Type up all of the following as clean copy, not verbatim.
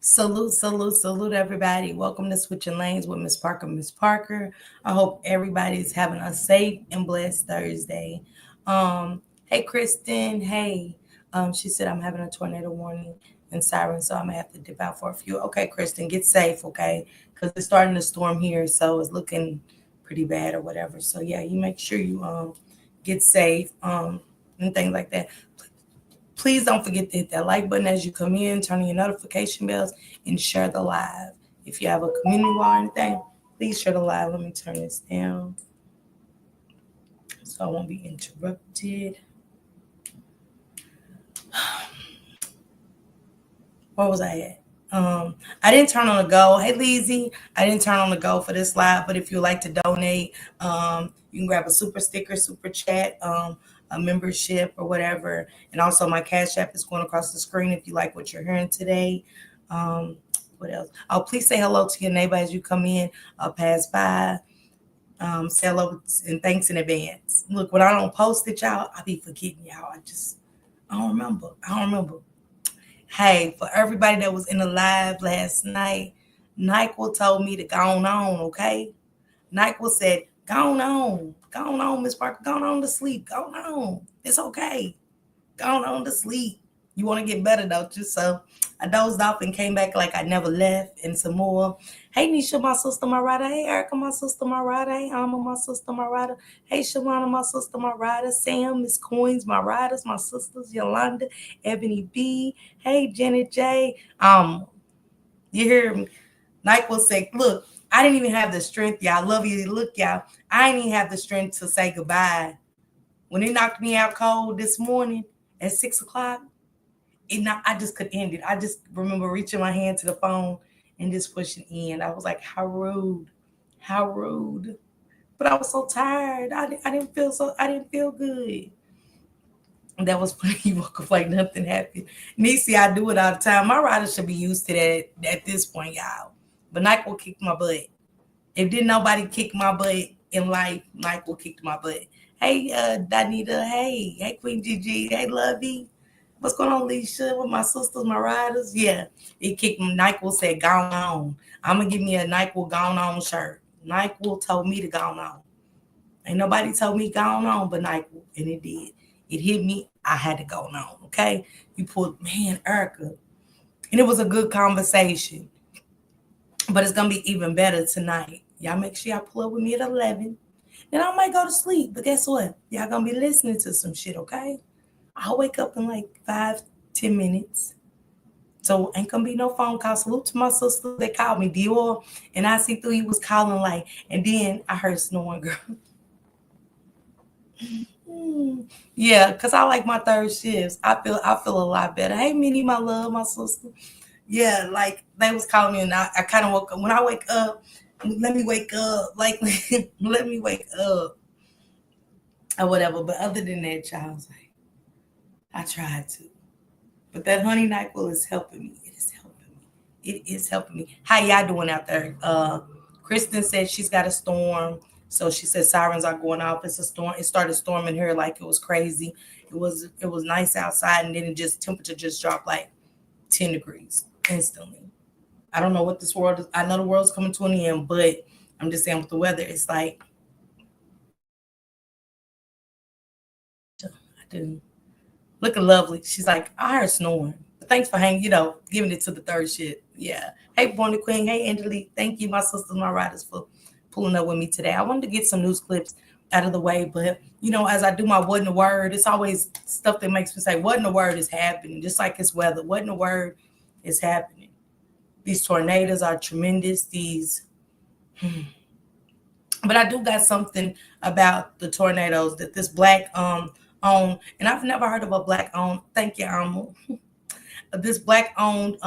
Salute, salute, salute, everybody. Welcome to Switching Lanes with Miss Parker. Miss Parker. I hope everybody's having a safe and blessed Thursday. Hey, Kristen. Hey. She said I'm having a tornado warning and siren, so I'm gonna have to dip out for a few. Okay, Kristen, get safe, okay? Because it's starting to storm here, so it's looking pretty bad or whatever. So yeah, you make sure you get safe and things like that. Please don't forget to hit that like button as you come in, turn on your notification bells, and share the live. If you have a community wall or anything, please share the live. Let me turn this down so I won't be interrupted. Where was I at? I didn't turn on the go. Hey, Lizzie, I didn't turn on the go for this live, but if you'd like to donate, you can grab a super sticker, super chat, a membership or whatever. And also my Cash App is going across the screen if you like what you're hearing today. What else? Oh, please say hello to your neighbor as you come in, pass by. Say hello and thanks in advance. Look, when I don't post it, y'all, I be forgetting y'all. I don't remember. Hey, for everybody that was in the live last night, Nyquil told me to go on, okay? Nyquil said, go on, Miss Parker, go on to sleep, go on. It's okay. Go on to sleep. You want to get better, don't you? So I dozed off and came back like I never left and some more. Hey, Nisha, my sister, my rider. Hey, Erica, my sister, my rider. Hey, Alma, my sister, my rider. Hey, Shalana, my sister, my rider. Sam, Miss Coins, my riders, my sisters, Yolanda, Ebony B. Hey, Janet J. You hear me? Nike will say, look, I didn't even have the strength, y'all. I love you. Look, y'all, I didn't even have the strength to say goodbye. When they knocked me out cold this morning at 6:00, I just could end it. I just remember reaching my hand to the phone and just pushing in. I was like, how rude, how rude. But I was so tired. I didn't feel good. And that was funny. You woke up like nothing happened. Niecy, I do it all the time. My riders should be used to that at this point, y'all. But Nike will kick my butt. If didn't nobody kick my butt in life, Nike will kick my butt. Hey, Danita. Hey, Queen Gigi. Hey, Lovey. What's going on, Alicia? With my sisters, my riders? Yeah. It kicked me. Nyquil said, gone on. I'm going to give me a Nyquil gone on shirt. Nyquil told me to gone on. Ain't nobody told me gone on but Nyquil. And it did. It hit me. I had to go on. Okay? You pulled, man, Erica. And it was a good conversation. But it's going to be even better tonight. Y'all make sure y'all pull up with me at 11. Then I might go to sleep. But guess what? Y'all going to be listening to some shit, okay? I'll wake up in like 5-10 minutes. So ain't gonna be no phone call. Salute to my sister. They called me Dior, and I see through he was calling like, and then I heard snoring, girl. Yeah, cause I like my third shifts. I feel a lot better. Hey, Minnie, my love, my sister. Yeah, like they was calling me, and I kind of woke up. When I wake up, let me wake up. Like let me wake up or whatever. But other than that, y'all, I was like, I tried to. But that honey NyQuil is helping me. It is helping me. It is helping me. How y'all doing out there? Kristen said she's got a storm. So she said sirens are going off. It's a storm. It started storming here like it was crazy. It was nice outside, and then it just temperature just dropped like 10 degrees instantly. I don't know what this world is. I know the world's coming to an end, but I'm just saying with the weather, it's like I didn't. Looking lovely. She's like, I heard snoring. But thanks for hanging, giving it to the third shit. Yeah. Hey, Bonnie Queen. Hey, Angelique. Thank you, my sisters, my riders, for pulling up with me today. I wanted to get some news clips out of the way, but as I do my what in the word, it's always stuff that makes me say, what in the word is happening? Just like it's weather. What in the word is happening? These tornadoes are tremendous. But I do got something about the tornadoes that this black owned, and I've never heard of a black owned. Thank you, Alma. This black owned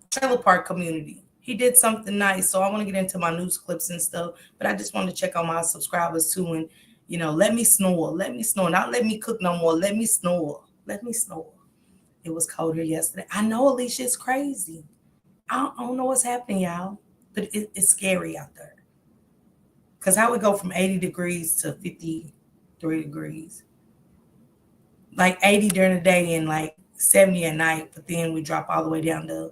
trailer park community. He did something nice, so I want to get into my news clips and stuff. But I just want to check on my subscribers too, and let me snore, not let me cook no more. Let me snore, It was cold here yesterday. I know, Alicia, it's crazy. I don't know what's happening, y'all, but it's scary out there. Because how we go from 80 degrees to 53 degrees. Like 80 during the day and like 70 at night, but then we drop all the way down to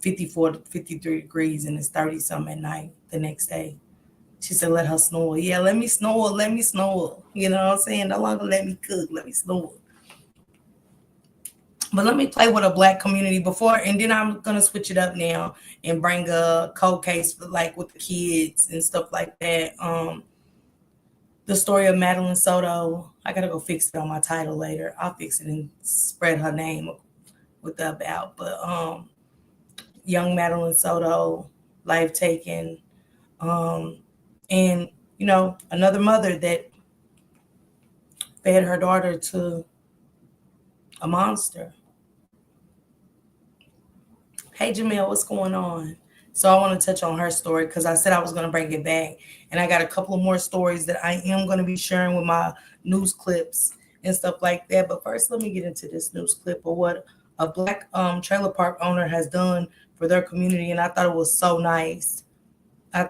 54 to 53 degrees, and it's 30 something at night the next day. She said, let her snore. Yeah, let me snore, let me snore. You know what I'm saying? No longer let me cook, let me snore. But let me play with a Black community before, and then I'm gonna switch it up now and bring a cold case for like with the kids and stuff like that. The story of Madeline Soto. I gotta go fix it on my title later. I'll fix it and spread her name with the about. But young Madeline Soto, life taken, and another mother that fed her daughter to a monster. Hey, Jamel, what's going on? So I want to touch on her story because I said I was going to bring it back. And I got a couple of more stories that I am going to be sharing with my news clips and stuff like that. But first, let me get into this news clip of what a Black trailer park owner has done for their community. And I thought it was so nice. And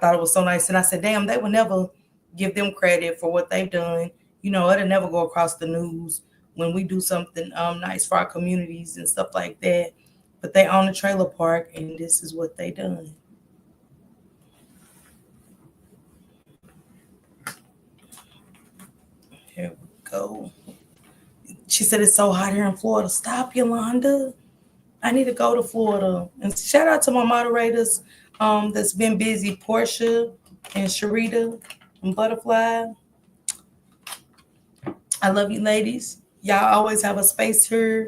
I said, damn, they will never give them credit for what they've done. It'll never go across the news when we do something nice for our communities and stuff like that. But they own a trailer park, and this is what they done. Here we go. She said it's so hot here in Florida. Stop, Yolanda. I need to go to Florida. And shout out to my moderators that's been busy, Portia and Sharita and Butterfly. I love you, ladies. Y'all always have a space here.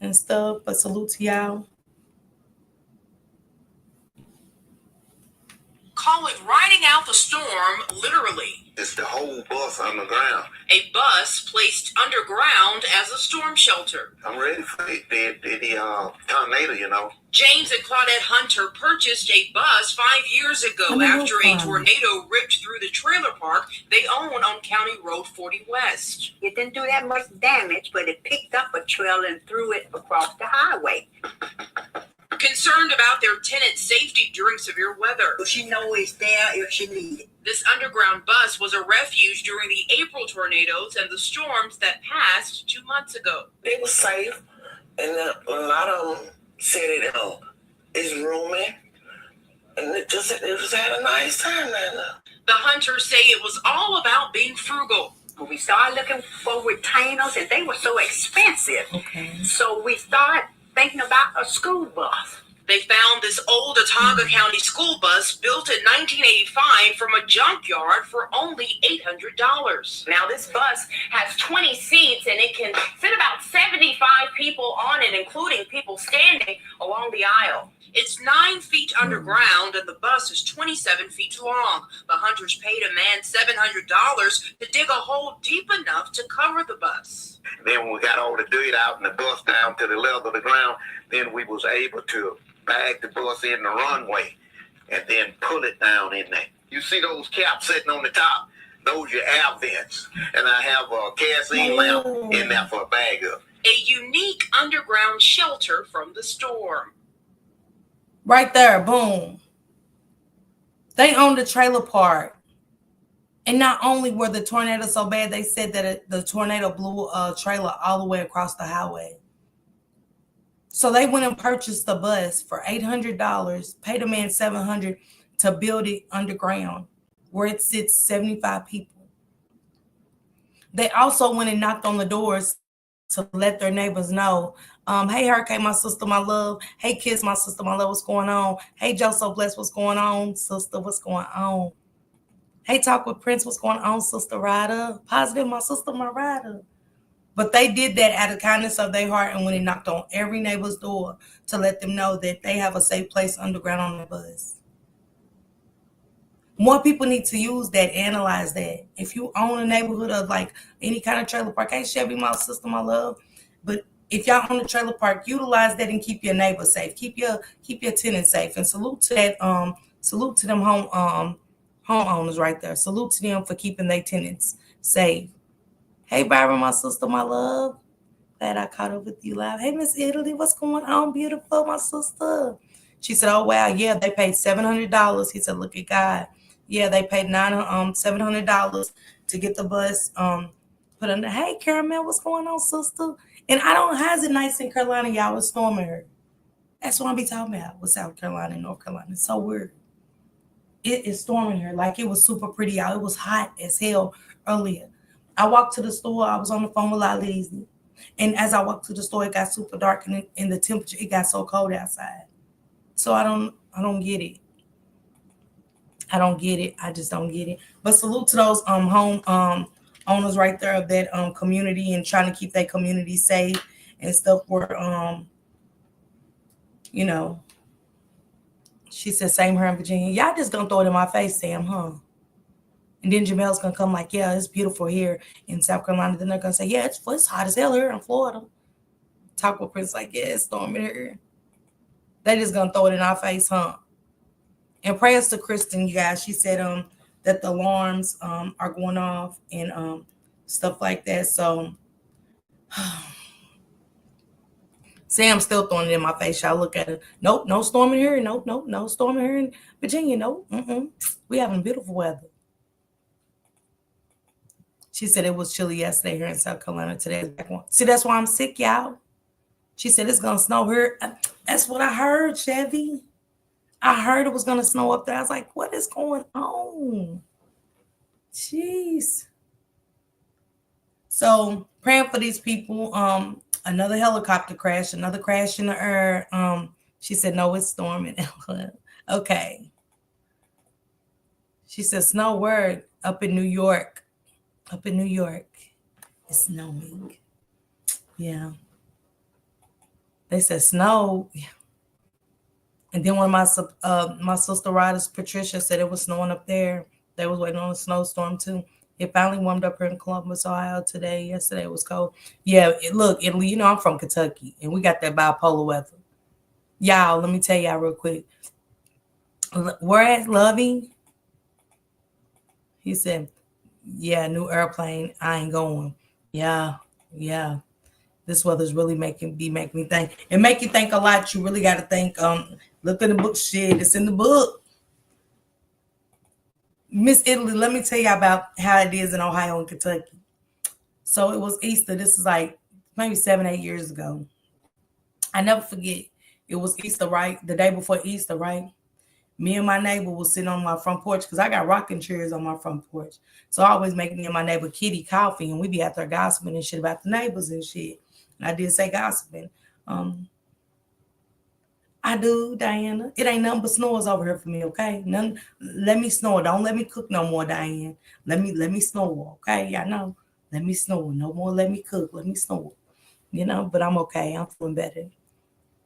And stuff, but salute to y'all. Call it riding out the storm, literally. It's the whole bus underground. A bus placed underground as a storm shelter. I'm ready for the tornado, James and Claudette Hunter purchased a bus 5 years ago after a tornado ripped through the trailer park they own on County Road 40 West. It didn't do that much damage, but it picked up a trail and threw it across the highway. Concerned about their tenants' safety during severe weather. So she knows it's there if she needs it. This underground bus was a refuge during the April tornadoes and the storms that passed 2 months ago. They were safe, and a lot of them said it's roomy, and it just had a nice time there. The Hunters say it was all about being frugal. We started looking for retainers, and they were so expensive. Okay. So we started thinking about a school bus. They found this old Otaga County school bus built in 1985 from a junkyard for only $800. Now this bus has 20 seats and it can fit about 75 people on it, including people standing along the aisle. It's 9 feet underground and the bus is 27 feet long. The Hunters paid a man $700 to dig a hole deep enough to cover the bus. Then when we got all the dirt out and the bus down to the level of the ground, then we was able to bag the bus in the runway and then pull it down in there. You see those caps sitting on the top? Those are air vents. And I have a kerosene lamp in there for a bag of. A unique underground shelter from the storm. Right there, boom. They own the trailer park. And not only were the tornadoes so bad, they said that the tornado blew a trailer all the way across the highway. So they went and purchased the bus for $800, paid a man $700 to build it underground where it sits 75 people. They also went and knocked on the doors to let their neighbors know, hey, Hurricane, my sister, my love. Hey, Kiss, my sister, my love, what's going on? Hey, Joe So Blessed, what's going on? Sister, what's going on? Hey, Talk with Prince, what's going on, Sister Ryder? Positive, my sister, my Ryder. But they did that out of kindness of their heart and when they knocked on every neighbor's door to let them know that they have a safe place underground on their bus. More people need to use that, analyze that. If you own a neighborhood of like any kind of trailer park, hey, Chevy, my sister, my love. But if y'all own a trailer park, utilize that and keep your neighbors safe. Keep your tenants safe. And salute to that. Salute to them homeowners right there. Salute to them for keeping their tenants safe. Hey, Byron, my sister, my love. Glad I caught up with you live. Hey, Miss Italy, what's going on, beautiful, my sister? She said, oh, wow, yeah, they paid $700. He said, look at God. Yeah, they paid $700 to get the bus put under. Hey, Caramel, what's going on, sister? And I don't has it nice in Carolina, y'all. It's storming her. That's what I be talking about with South Carolina and North Carolina. It's so weird. It is storming here. Like it was super pretty out. It was hot as hell earlier. I walked to the store. I was on the phone with Lizzie. And as I walked to the store, it got super dark and in the temperature, it got so cold outside. So I don't get it. I don't get it. I just don't get it. But salute to those home owners right there of that community and trying to keep that community safe and stuff where you know, she said same here in Virginia. Y'all just gonna throw it in my face, Sam, huh? And then Jamel's gonna come like, yeah, it's beautiful here in South Carolina. Then they're gonna say, yeah, it's hot as hell here in Florida. Taco Prince like, yeah, it's storming here. They just gonna throw it in our face, huh? And prayers to Kristen, you guys. She said that the alarms are going off and stuff like that. So Sam's still throwing it in my face. Y'all look at it. Nope, no storming here. Nope, no storming here in Virginia. Nope. We having beautiful weather. She said it was chilly yesterday here in South Carolina. Today. See, that's why I'm sick, y'all. She said it's gonna snow here. That's what I heard, Chevy. I heard it was gonna snow up there. I was like, what is going on? Jeez. So praying for these people. Another helicopter crash, another crash in the air. She said, no, it's storming. Okay. She said, snow word up in New York. Up in New York. It's snowing. Yeah. They said snow. And then one of my sister riders, Patricia, said it was snowing up there. They was waiting on a snowstorm too. It finally warmed up here in Columbus, Ohio today. Yesterday it was cold. Yeah, look, you know I'm from Kentucky, and we got that bipolar weather. Y'all, let me tell y'all real quick. Where at Loving? He said, yeah, new airplane. I ain't going. Yeah. This weather's really making me think. It make you think a lot. You really got to think. Look in the book. Shit, it's in the book. Miss Italy, let me tell you about how it is in Ohio and Kentucky. So it was Easter. This is like maybe 7-8 years ago. I never forget. It was Easter, right? The day before Easter, right? Me and my neighbor was sitting on my front porch because I got rocking chairs on my front porch. So I always make me and my neighbor Kitty coffee, and we be out there gossiping and shit about the neighbors and shit. And I did say gossiping. I do, Diana. It ain't nothing but snores over here for me, okay? None. Let me snore. Don't let me cook no more, Diane. Let me snore, okay? Y'all know. Let me snore. No more. Let me cook. Let me snore. You know, but I'm okay. I'm feeling better.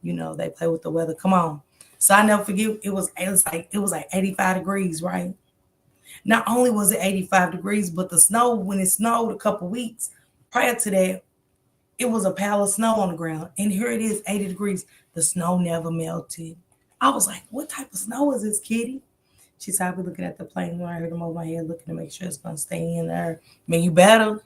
You know, they play with the weather. Come on. So I never forget. It was like 85 degrees, right? Not only was it 85 degrees, but the snow, when it snowed a couple weeks prior to that, it was a pile of snow on the ground. And here it is, 80 degrees. The snow never melted. I was like, what type of snow is this, Kitty? She said, I'll be looking at the plane when I heard them over my head, looking to make sure it's going to stay in there. I mean, you better.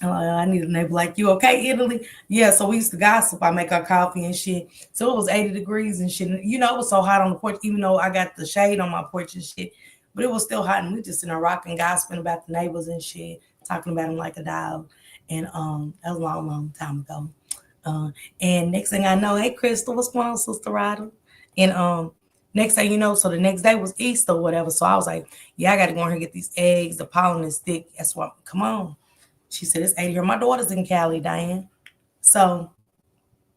I need a neighbor like you. Okay, Italy? Yeah, so we used to gossip. I make our coffee and shit. So it was 80 degrees and shit. You know, it was so hot on the porch, even though I got the shade on my porch and shit. But it was still hot, and we just in a rocking, gossiping about the neighbors and shit, talking about them like a dog. And that was a long, long time ago. And next thing I know, hey, Crystal, what's going on, Sister Ryder? And next thing you know, so the next day was Easter or whatever. So I was like, yeah, I got to go in here and get these eggs. The pollen is thick. That's why, come on. She said, it's 80 here. My daughter's in Cali, Diane. So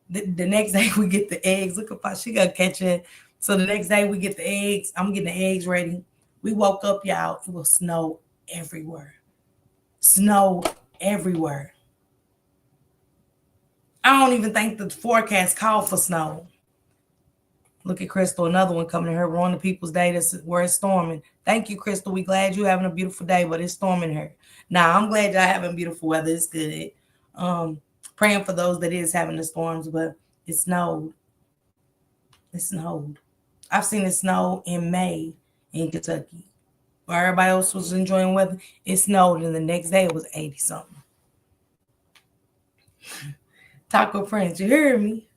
the next day we get the eggs. Look at she got to catch it. So the next day we get the eggs. I'm getting the eggs ready. We woke up, y'all. It was snow everywhere. Snow everywhere. I don't even think the forecast called for snow. Look at Crystal, another one coming to her. We're on the People's Day. This is where it's storming. Thank you, Crystal. We glad you're having a beautiful day, but it's storming here. Now, I'm glad y'all having beautiful weather. It's good. Praying for those that is having the storms, but it snowed. It snowed. I've seen it snow in May in Kentucky. Where everybody else was enjoying weather, it snowed, and the next day it was 80-something. Taco Prince, you hear me?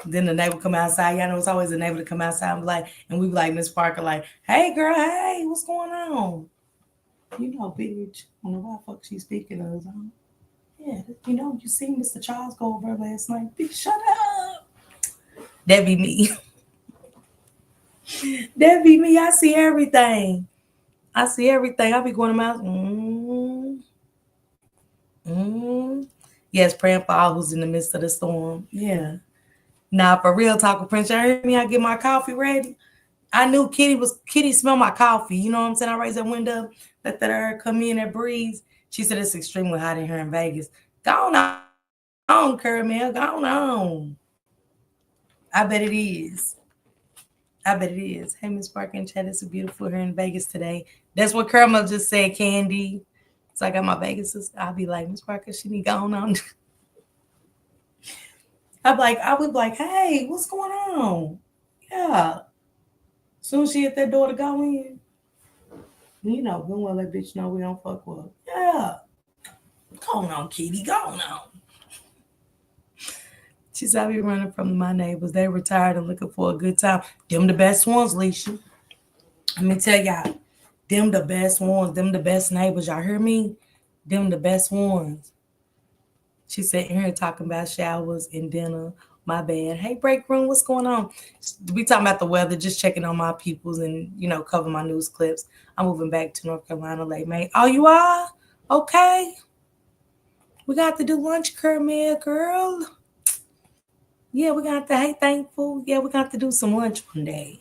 Then the neighbor come outside. Y'all know it's always a neighbor to come outside and be like, and we be like, Miss Parker, like, hey girl, hey, what's going on? You know, bitch. I don't know why the fuck she's speaking of us. Yeah, you know, you seen Mr. Charles go over last night. Bitch, shut up. That be me. That be me. I see everything. I see everything. I be going to my Yes, praying for all who's in the midst of the storm. Yeah. Now, for real, Taco Prince, you heard me? I get my coffee ready. I knew Kitty smelled my coffee. You know what I'm saying? I raised that window, let that air come in, that breeze. She said it's extremely hot in here in Vegas. Go on, Caramel. Go on. I bet it is. I bet it is. Hey, Miss Parker and Chat, it's beautiful here in Vegas today. That's what Caramel just said, Candy. So I got my Vegas sister. I'll be like, Miss Parker, she need going on. I would be like, hey, what's going on? Yeah. Soon as she hit that door to go in, you know, we won't let bitch know we don't fuck with her. Yeah. Go on, Kitty. Go on. She said, I be running from my neighbors. They retired and looking for a good time. Them the best ones, Leisha. Let me tell y'all, them the best ones. Them the best neighbors. Y'all hear me? Them the best ones. She said, in here talking about showers and dinner. My bad. Hey, break room, what's going on? We talking about the weather, just checking on my peoples and, you know, cover my news clips. I'm moving back to North Carolina late May. Oh, you are? Okay. We got to do lunch, Kermit, girl. Yeah, we got to, hey, thankful. Yeah, we got to do some lunch one day.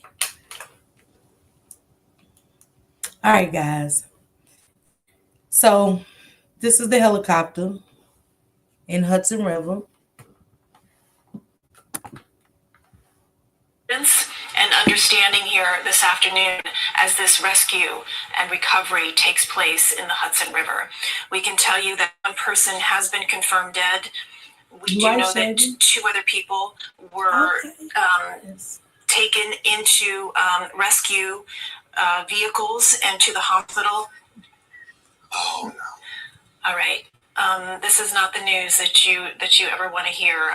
All right, guys. So this is the helicopter in Hudson River. And understanding here this afternoon as this rescue and recovery takes place in the Hudson River. We can tell you that one person has been confirmed dead. We do know that 2 other people were taken into rescue vehicles and to the hospital. Oh no! All right. This is not the news that you ever want to hear.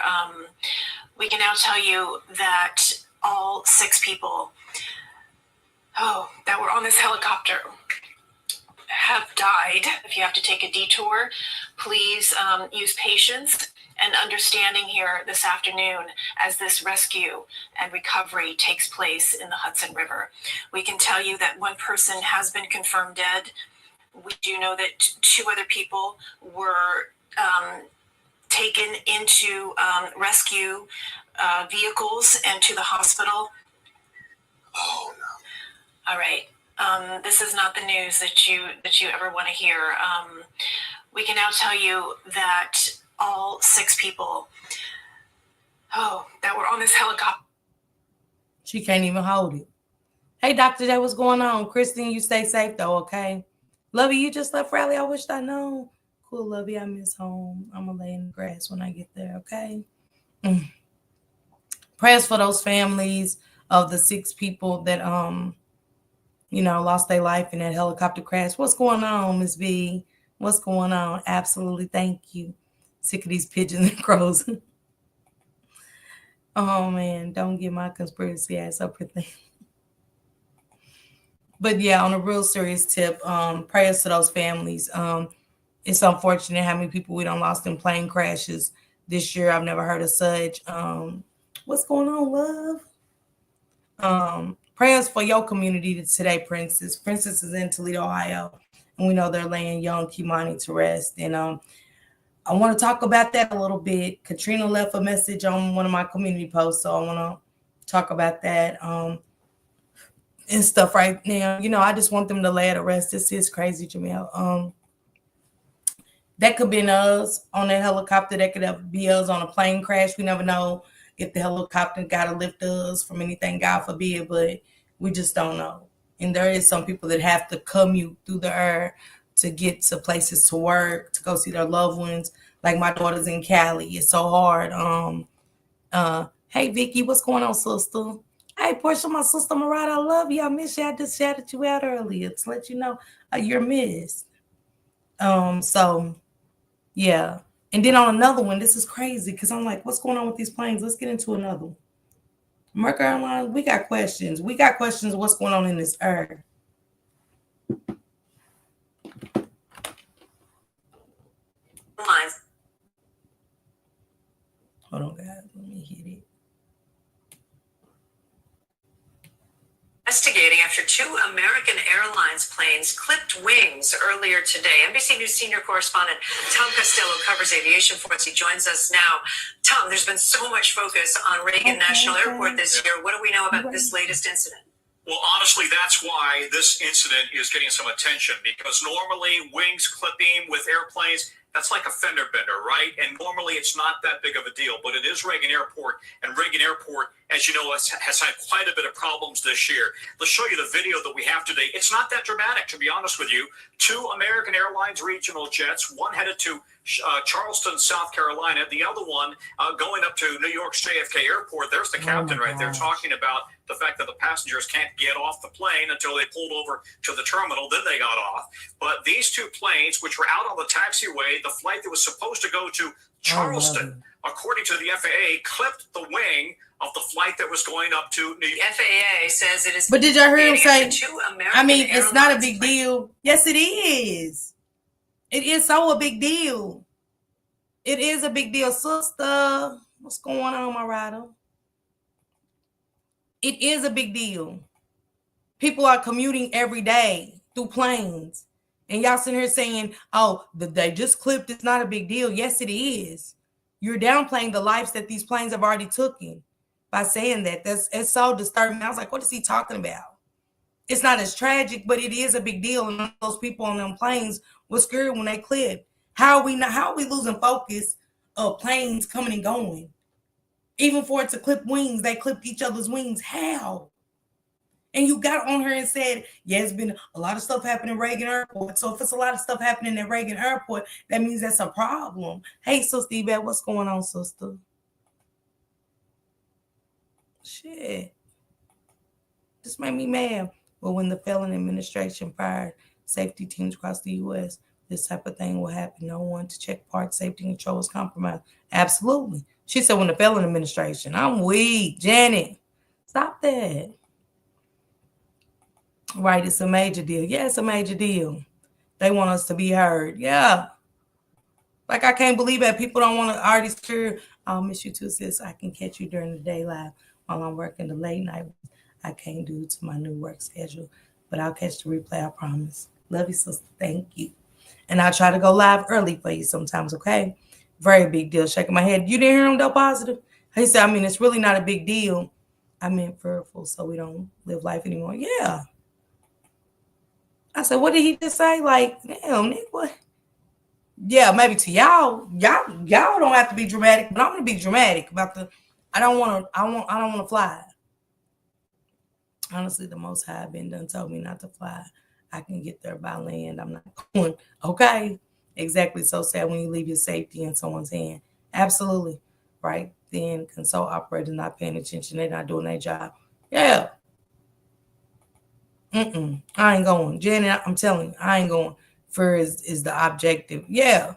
We can now tell you that all 6 people that were on this helicopter have died. If you have to take a detour, please use patience and understanding here this afternoon as this rescue and recovery takes place in the Hudson River. We can tell you that one person has been confirmed dead. We do know that 2 other people were taken into rescue vehicles and to the hospital. Oh no! All right. This is not the news that you ever want to hear. We can now tell you that all 6 people that were on this helicopter. She can't even hold it. Hey, Dr. J, what's going on? Christine, you stay safe though, okay? Lovey, you just left Raleigh. I wished I known. Cool, Lovey, I miss home. I'm gonna lay in the grass when I get there, okay? Prayers for those families of the 6 people that you know, lost their life in that helicopter crash. What's going on, Miss B? What's going on? Absolutely, thank you. Sick of these pigeons and crows. Oh man, don't get my conspiracy ass up with thing. But yeah, on a real serious tip, prayers to those families. It's unfortunate how many people we done lost in plane crashes this year. I've never heard of such. What's going on, love? Prayers for your community today, Princess. Princess is in Toledo, Ohio, and we know they're laying young Kimani to rest. And I want to talk about that a little bit. Katrina left a message on one of my community posts, so I want to talk about that and stuff right now. You know, I just want them to lay to rest. This is crazy, Jamel. That could be us on a helicopter. That could be us on a plane crash. We never know if the helicopter got to lift us from anything, God forbid, but we just don't know. And there is some people that have to commute through the air to get to places to work, to go see their loved ones. Like my daughter's in Cali. It's so hard. Hey, Vicky, what's going on, sister? Hey, Portia, my sister Mariah, I love you. I miss you. I just shouted you out earlier to let you know you're missed. So, yeah. And then on another one, this is crazy because I'm like, what's going on with these planes? Let's get into another one. Mercury Airlines, we got questions. We got questions of what's going on in this air. Hold on, guys. Let me hit it. Investigating after two American Airlines planes clipped wings earlier today. NBC News senior correspondent Tom Costello covers aviation for us. He joins us now. Tom, there's been so much focus on Reagan National Airport this year. What do we know about this latest incident? Well, honestly, that's why this incident is getting some attention, because normally wings clipping with airplanes, that's like a fender bender, right? And normally it's not that big of a deal, but it is Reagan Airport, and Reagan Airport, as you know, has had quite a bit of problems this year. Let's show you the video that we have today. It's not that dramatic, to be honest with you. Two American Airlines regional jets, one headed to Charleston, South Carolina, the other one going up to New York's JFK Airport. There's the captain right there talking about the fact that the passengers can't get off the plane until they pulled over to the terminal. Then they got off. But these two planes, which were out on the taxiway, the flight that was supposed to go to Charleston, according to the FAA, clipped the wing of the flight that was going up to New York. The FAA says it is. But did y'all hear him say, I mean, it's Airlines not a big deal. Yes, it is. It is so a big deal. It is a big deal, sister. What's going on, my rider? It is a big deal. People are commuting every day through planes. And y'all sitting here saying, oh, they just clipped. It's not a big deal. Yes, it is. You're downplaying the lives that these planes have already taken by saying that. It's so disturbing. I was like, what is he talking about? It's not as tragic, but it is a big deal. And those people on them planes were scared when they clipped. How are we losing focus of planes coming and going? Even for it to clip wings, they clipped each other's wings. How? And you got on her and said, yeah, it's been a lot of stuff happening at Reagan Airport. So if it's a lot of stuff happening at Reagan Airport, that means that's a problem. Hey, Sister Yvette, what's going on, sister? Shit. This made me mad. Well, when the felon administration fired safety teams across the U.S., this type of thing will happen. No one to check part safety control is compromised. Absolutely. She said when the felon administration. I'm weak. Janet, stop that. Right, it's a major deal. Yeah, it's a major deal. They want us to be heard. Yeah. Like, I can't believe that people don't want to already secure. I'll miss you too, sis. I can catch you during the day live while I'm working the late night. I can't do to my new work schedule, but I'll catch the replay, I promise. Love you, sister. Thank you. And I'll try to go live early for you sometimes, okay? Very big deal. Shaking my head. You didn't hear him, though, positive? He said, I mean, it's really not a big deal. I meant fearful, so we don't live life anymore. Yeah. I said, what did he just say? Like, damn, Nick, what? Yeah, maybe to y'all. Y'all don't have to be dramatic, but I'm gonna be dramatic about I don't want to fly. Honestly, the Most High been done told me not to fly. I can get there by land. I'm not going. Okay. Exactly. So sad when you leave your safety in someone's hand. Absolutely. Right then, console operators not paying attention. They're not doing their job. Yeah. I ain't going. Janet, I'm telling you, I ain't going. Fear is the objective. Yeah.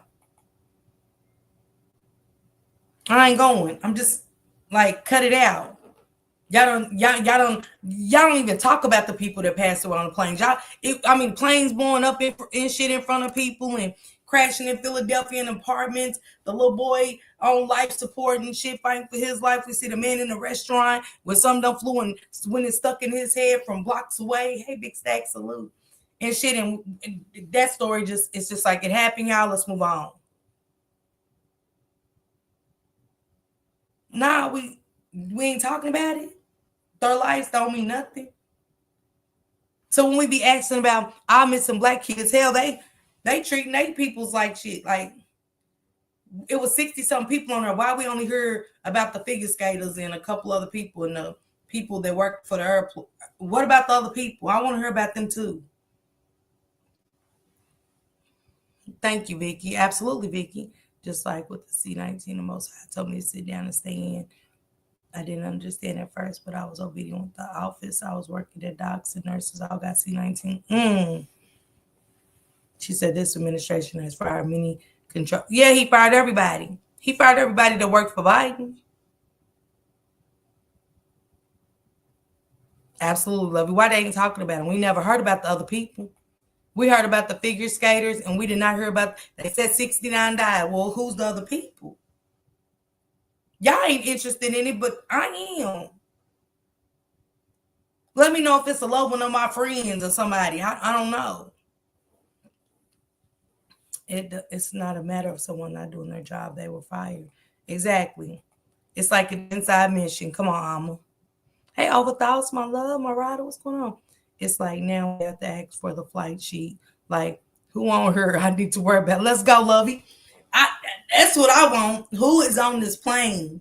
I ain't going. I'm just like, cut it out. Y'all don't even talk about the people that passed away on the planes. Planes blowing up in shit in front of people and crashing in Philadelphia in apartments. The little boy on life support and shit fighting for his life. We see the man in the restaurant where some done flew and when it's stuck in his head from blocks away. Hey, big stack salute and shit. And that story it's just like it happened, y'all. Let's move on. Nah, we ain't talking about it. Their lives don't mean nothing. So when we be asking about our missing black kids, hell, they treating their peoples like shit. Like it was 60-something people on there. Why we only heard about the figure skaters and a couple other people and the people that work for the airport? What about the other people? I want to hear about them too. Thank you, Vicky. Absolutely, Vicky. Just like with the C-19, the Most High told me to sit down and stay in. I didn't understand at first, but I was obedient with the office. I was working at docs and nurses. I all got C-19. She said this administration has fired many control. Yeah, he fired everybody. He fired everybody that worked for Biden. Absolutely, love you. Why they ain't talking about him? We never heard about the other people. We heard about the figure skaters, and we did not hear about. They said 69 died. Well, who's the other people? Y'all ain't interested in it, but I am. Let me know if it's a love one of my friends or somebody. I don't know. It's not a matter of someone not doing their job. They were fired. Exactly. It's like an inside mission. Come on, Alma. Hey, Overthoughts, my love, my rider, what's going on? It's like now we have to ask for the flight sheet. Like, who on her? I need to worry about. Let's go, lovey. That's what I want. Who is on this plane?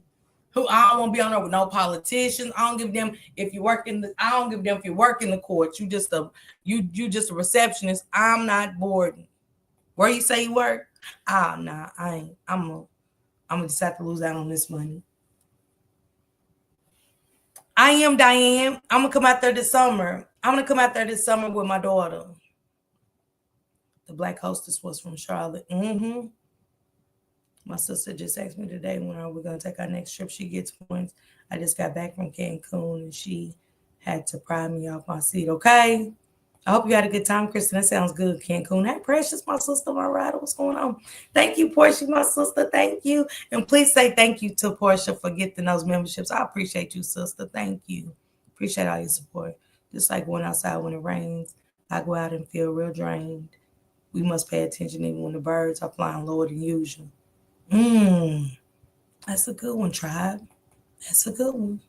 Who I don't want to be on there with no politicians. I don't give them if you work in the. I don't give them if you work in the courts. You just a receptionist. I'm not boarding. Where you say you work? Nah, I ain't. I'm gonna just have to lose out on this money. I am Diane. I'm gonna come out there this summer. With my daughter. The black hostess was from Charlotte. Mm-hmm. My sister just asked me today when are we gonna take our next trip. She gets points. I just got back from Cancun and she had to pry me off my seat. Okay. I hope you had a good time, Kristen. That sounds good, Cancun. Hey, Precious, my sister, my rider. What's going on? Thank you, Portia, my sister. Thank you. And please say thank you to Portia for getting those memberships. I appreciate you, sister. Thank you. Appreciate all your support. Just like going outside when it rains, I go out and feel real drained. We must pay attention even when the birds are flying lower than usual. That's a good one, tribe. That's a good one.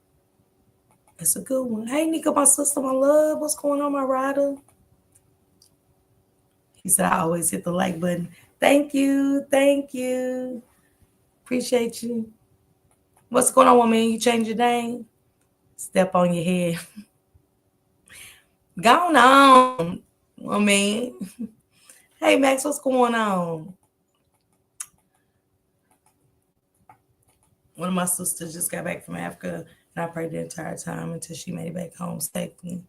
That's a good one. Hey, Nika, my sister, my love. What's going on, my rider? He said, I always hit the like button. Thank you. Thank you. Appreciate you. What's going on, woman? You change your name? Step on your head. Go on, woman. Hey, Max, what's going on? One of my sisters just got back from Africa, and I prayed the entire time until she made it back home safely.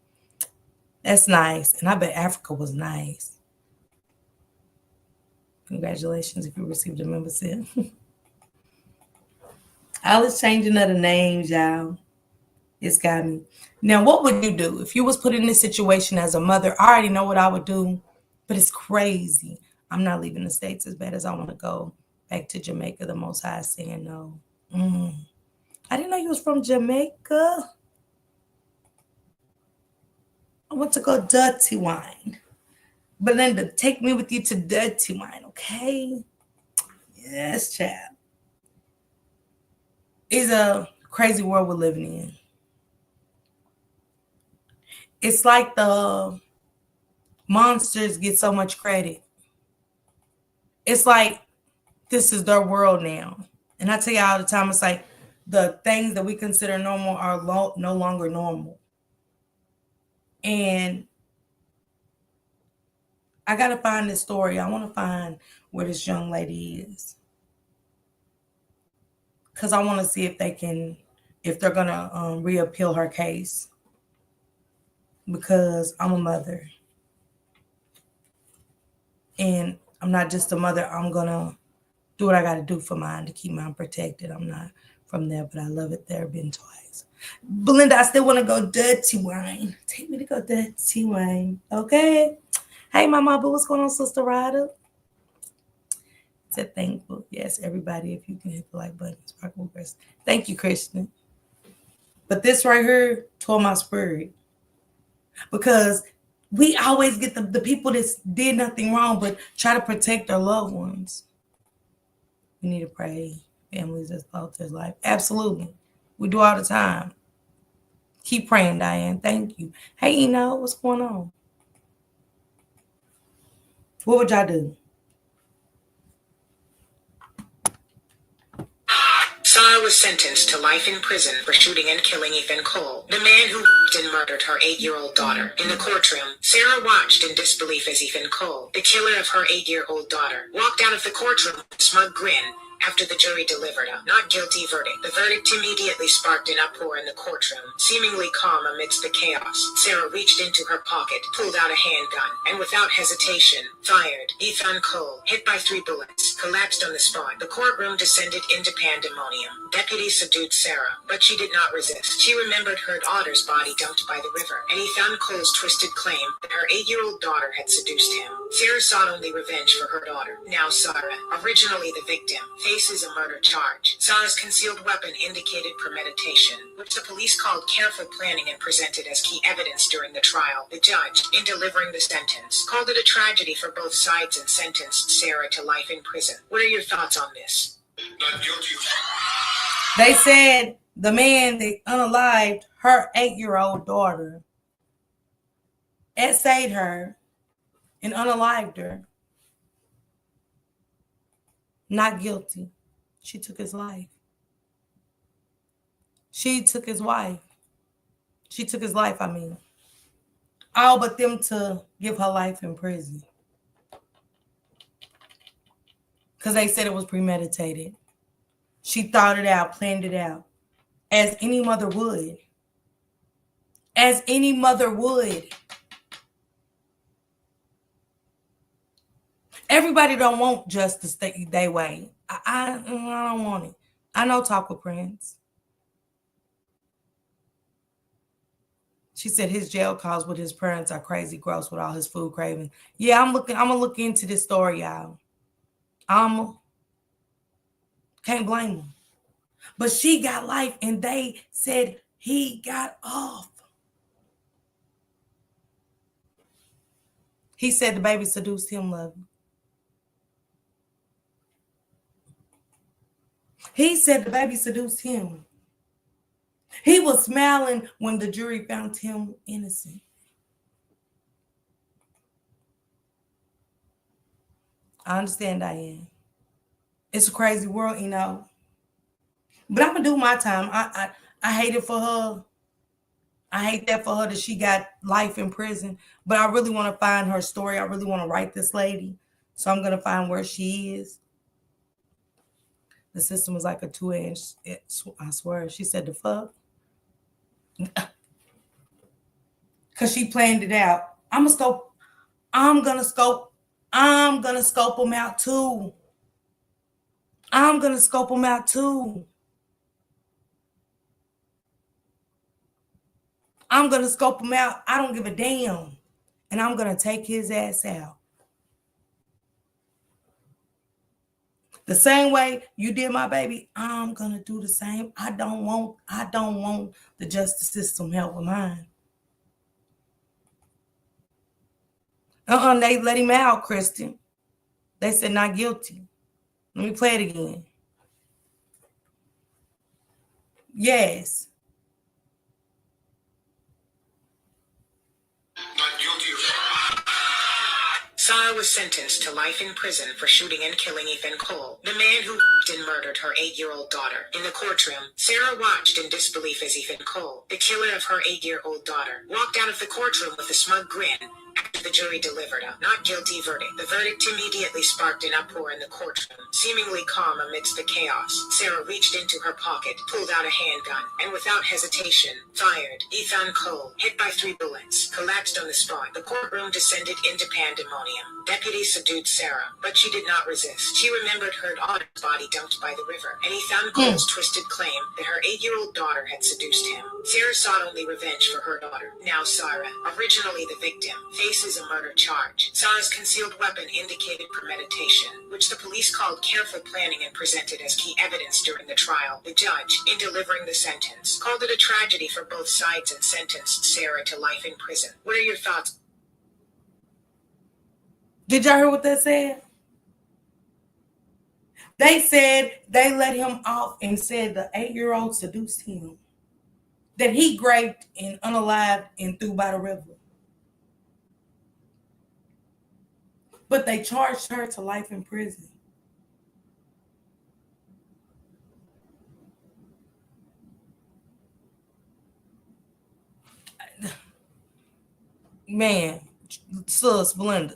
That's nice. And I bet Africa was nice. Congratulations if you received a membership. I was changing of the names, y'all. It's got me. Now, what would you do if you was put in this situation as a mother? I already know what I would do, but it's crazy. I'm not leaving the States as bad as I want to go back to Jamaica. The Most High is saying no. I didn't know you was from Jamaica. I want to go dirty wine. Belinda, take me with you to dirty wine, okay? Yes, child. It's a crazy world we're living in. It's like the monsters get so much credit. It's like this is their world now. And I tell you all the time, it's like the things that we consider normal are no longer normal. And I got to find this story. I want to find where this young lady is. Because I want to see if they're going to reappeal her case. Because I'm a mother. And I'm not just a mother. I'm going to do what I got to do for mine to keep mine protected. I'm not from there, but I love it there. Been twice. Belinda, I still want to go dirty wine. Take me to go dirty wine. Okay? Hey, Mama Boo, what's going on, Sister Ryder? Said thankful. Yes, everybody, if you can hit the like button. Thank you, Kristen. But this right here tore my spirit. Because we always get the people that did nothing wrong, but try to protect their loved ones. We need to pray. Families that lost their life. Absolutely. We do all the time. Keep praying, Diane. Thank you. Hey, Eno, what's going on? What would y'all do? Sarah was sentenced to life in prison for shooting and killing Ethan Cole, the man who raped and murdered her 8-year-old daughter. In the courtroom, Sarah watched in disbelief as Ethan Cole, the killer of her 8-year-old daughter, walked out of the courtroom with a smug grin after the jury delivered a not guilty verdict. The verdict immediately sparked an uproar in the courtroom. Seemingly calm amidst the chaos, Sarah reached into her pocket, pulled out a handgun, and without hesitation, fired. Ethan Cole, hit by 3 bullets, collapsed on the spot. The courtroom descended into pandemonium. Deputies subdued Sarah, but she did not resist. She remembered her daughter's body dumped by the river, and Ethan Cole's twisted claim that her 8-year-old daughter had seduced him. Sarah sought only revenge for her daughter. Now Sarah, originally the victim, faces a murder charge. Sarah's concealed weapon indicated premeditation, which the police called careful planning and presented as key evidence during the trial. The judge, in delivering the sentence, called it a tragedy for both sides and sentenced Sarah to life in prison. What are your thoughts on this? Not guilty. They said the man that unalived her 8-year-old daughter, essayed her, and unalived her. Not guilty. She took his life. She took his wife. She took his life, I mean. All but them to give her life in prison. Because they said it was premeditated. She thought it out, planned it out. As any mother would. As any mother would. Everybody don't want justice their way. I don't want it. I know Talk with Prince. She said his jail calls with his parents are crazy gross with all his food craving. Yeah, I'm gonna look into this story, y'all. Can't blame him. But she got life and they said he got off. He said the baby seduced him, love. He said the baby seduced him. He was smiling when the jury found him innocent. I understand, Diane. It's a crazy world, you know. But I'm going to do my time. I hate it for her. I hate that for her that she got life in prison. But I really want to find her story. I really want to write this lady. So I'm going to find where she is. The system was like a 2-inch. I swear. She said the fuck. Because she planned it out. I'm going to scope them out too. I'm going to scope them out too. I'm going to scope him out. I don't give a damn. And I'm going to take his ass out. The same way you did my baby, I'm going to do the same. I don't want the justice system help with mine. They let him out, Kristen. They said not guilty. Let me play it again. Yes. Not guilty of Sarah was sentenced to life in prison for shooting and killing Ethan Cole, the man who and murdered her 8-year-old daughter. In the courtroom, Sarah watched in disbelief as Ethan Cole, the killer of her 8-year-old daughter, walked out of the courtroom with a smug grin after the jury delivered a not guilty verdict. The verdict immediately sparked an uproar in the courtroom. Seemingly calm amidst the chaos, Sarah reached into her pocket, pulled out a handgun, and without hesitation, fired. Ethan Cole, hit by 3 bullets, collapsed on the spot. The courtroom descended into pandemonium. Deputies subdued Sarah, but she did not resist. She remembered her daughter's body dumped by the river, and Ethan Cole's twisted claim that her 8-year-old daughter had seduced him. Sarah sought only revenge for her daughter. Now Sarah, originally the victim, faces a murder charge. Sarah's concealed weapon indicated premeditation, which the police called careful planning and presented as key evidence during the trial. The judge, in delivering the sentence, called it a tragedy for both sides and sentenced Sarah to life in prison. What are your thoughts? Did y'all hear what they said? They said they let him off and said the 8-year-old seduced him. That he raped and unalived and threw by the river. But they charged her to life in prison. Man, sus, Belinda.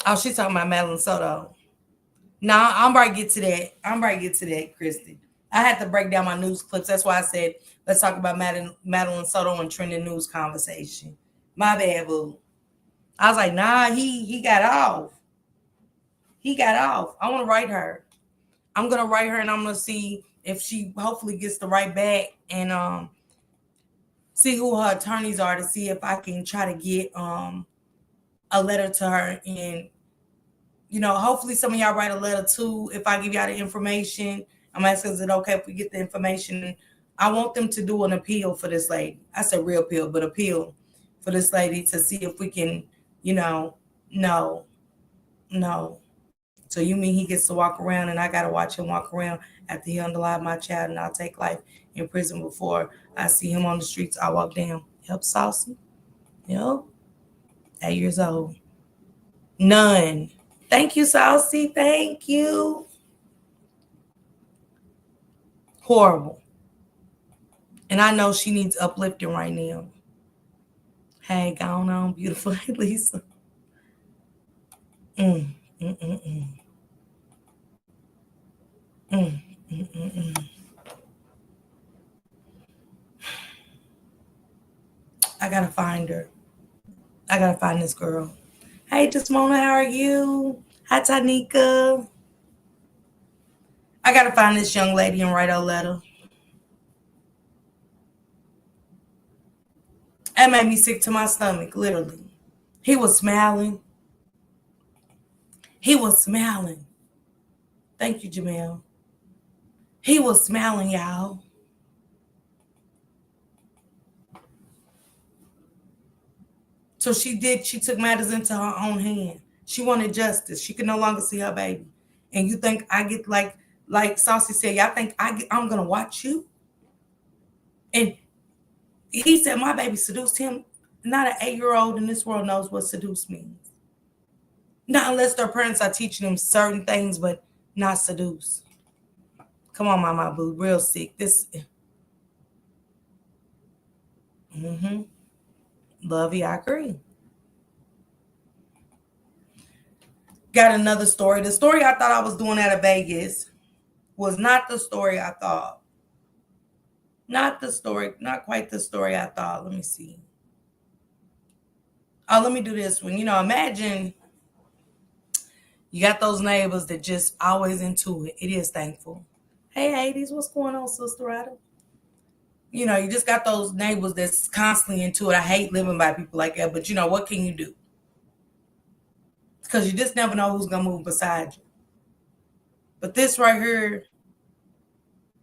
Oh, she's talking about Madeline Soto. No, I'm about to get to that, Kristen. I had to break down my news clips. That's why I said, let's talk about Madeline Soto and trending news conversation. My bad, boo. I was like, nah, he got off. He got off. I want to write her. I'm gonna write her and I'm gonna see if she hopefully gets the right back and see who her attorneys are to see if I can try to get a letter to her. And hopefully some of y'all write a letter too. If I give y'all the information, I'm asking, is it okay if we get the information? I want them to do an appeal for this lady. I said real appeal, but appeal for this lady to see if we can, no. So you mean he gets to walk around and I got to watch him walk around after he unalive my child and I'll take life in prison before I see him on the streets? I walk down. Yep, Saucy. Yep. 8 years old. None. Thank you, Saucy. Thank you. Horrible. And I know she needs uplifting right now. Hey, going on, beautiful Lisa. I gotta find her. I gotta find this girl. Hey, Desmona, how are you? Hi, Tanika. I gotta find this young lady and write her a letter. That made me sick to my stomach, literally. He was smiling. He was smiling. Thank you, Jamel. He was smiling, y'all. So she took matters into her own hand. She wanted justice. She could no longer see her baby. And you think I get like Saucy said, y'all think I'm gonna watch you? And he said my baby seduced him. Not an 8-year-old in this world knows what seduce means. Not unless their parents are teaching them certain things, but not seduce. Come on, Mama Boo, real sick. This. Lovey, I agree. Got another story. The story I thought I was doing out of Vegas was not the story I thought. Not the story, not quite the story I thought. Let me see. Oh, let me do this one. Imagine you got those neighbors that just always into it. It is thankful. Hey, Hades, what's going on, Sister Ryder? You just got those neighbors that's constantly into it. I hate living by people like that, but what can you do? Because you just never know who's going to move beside you. But this right here,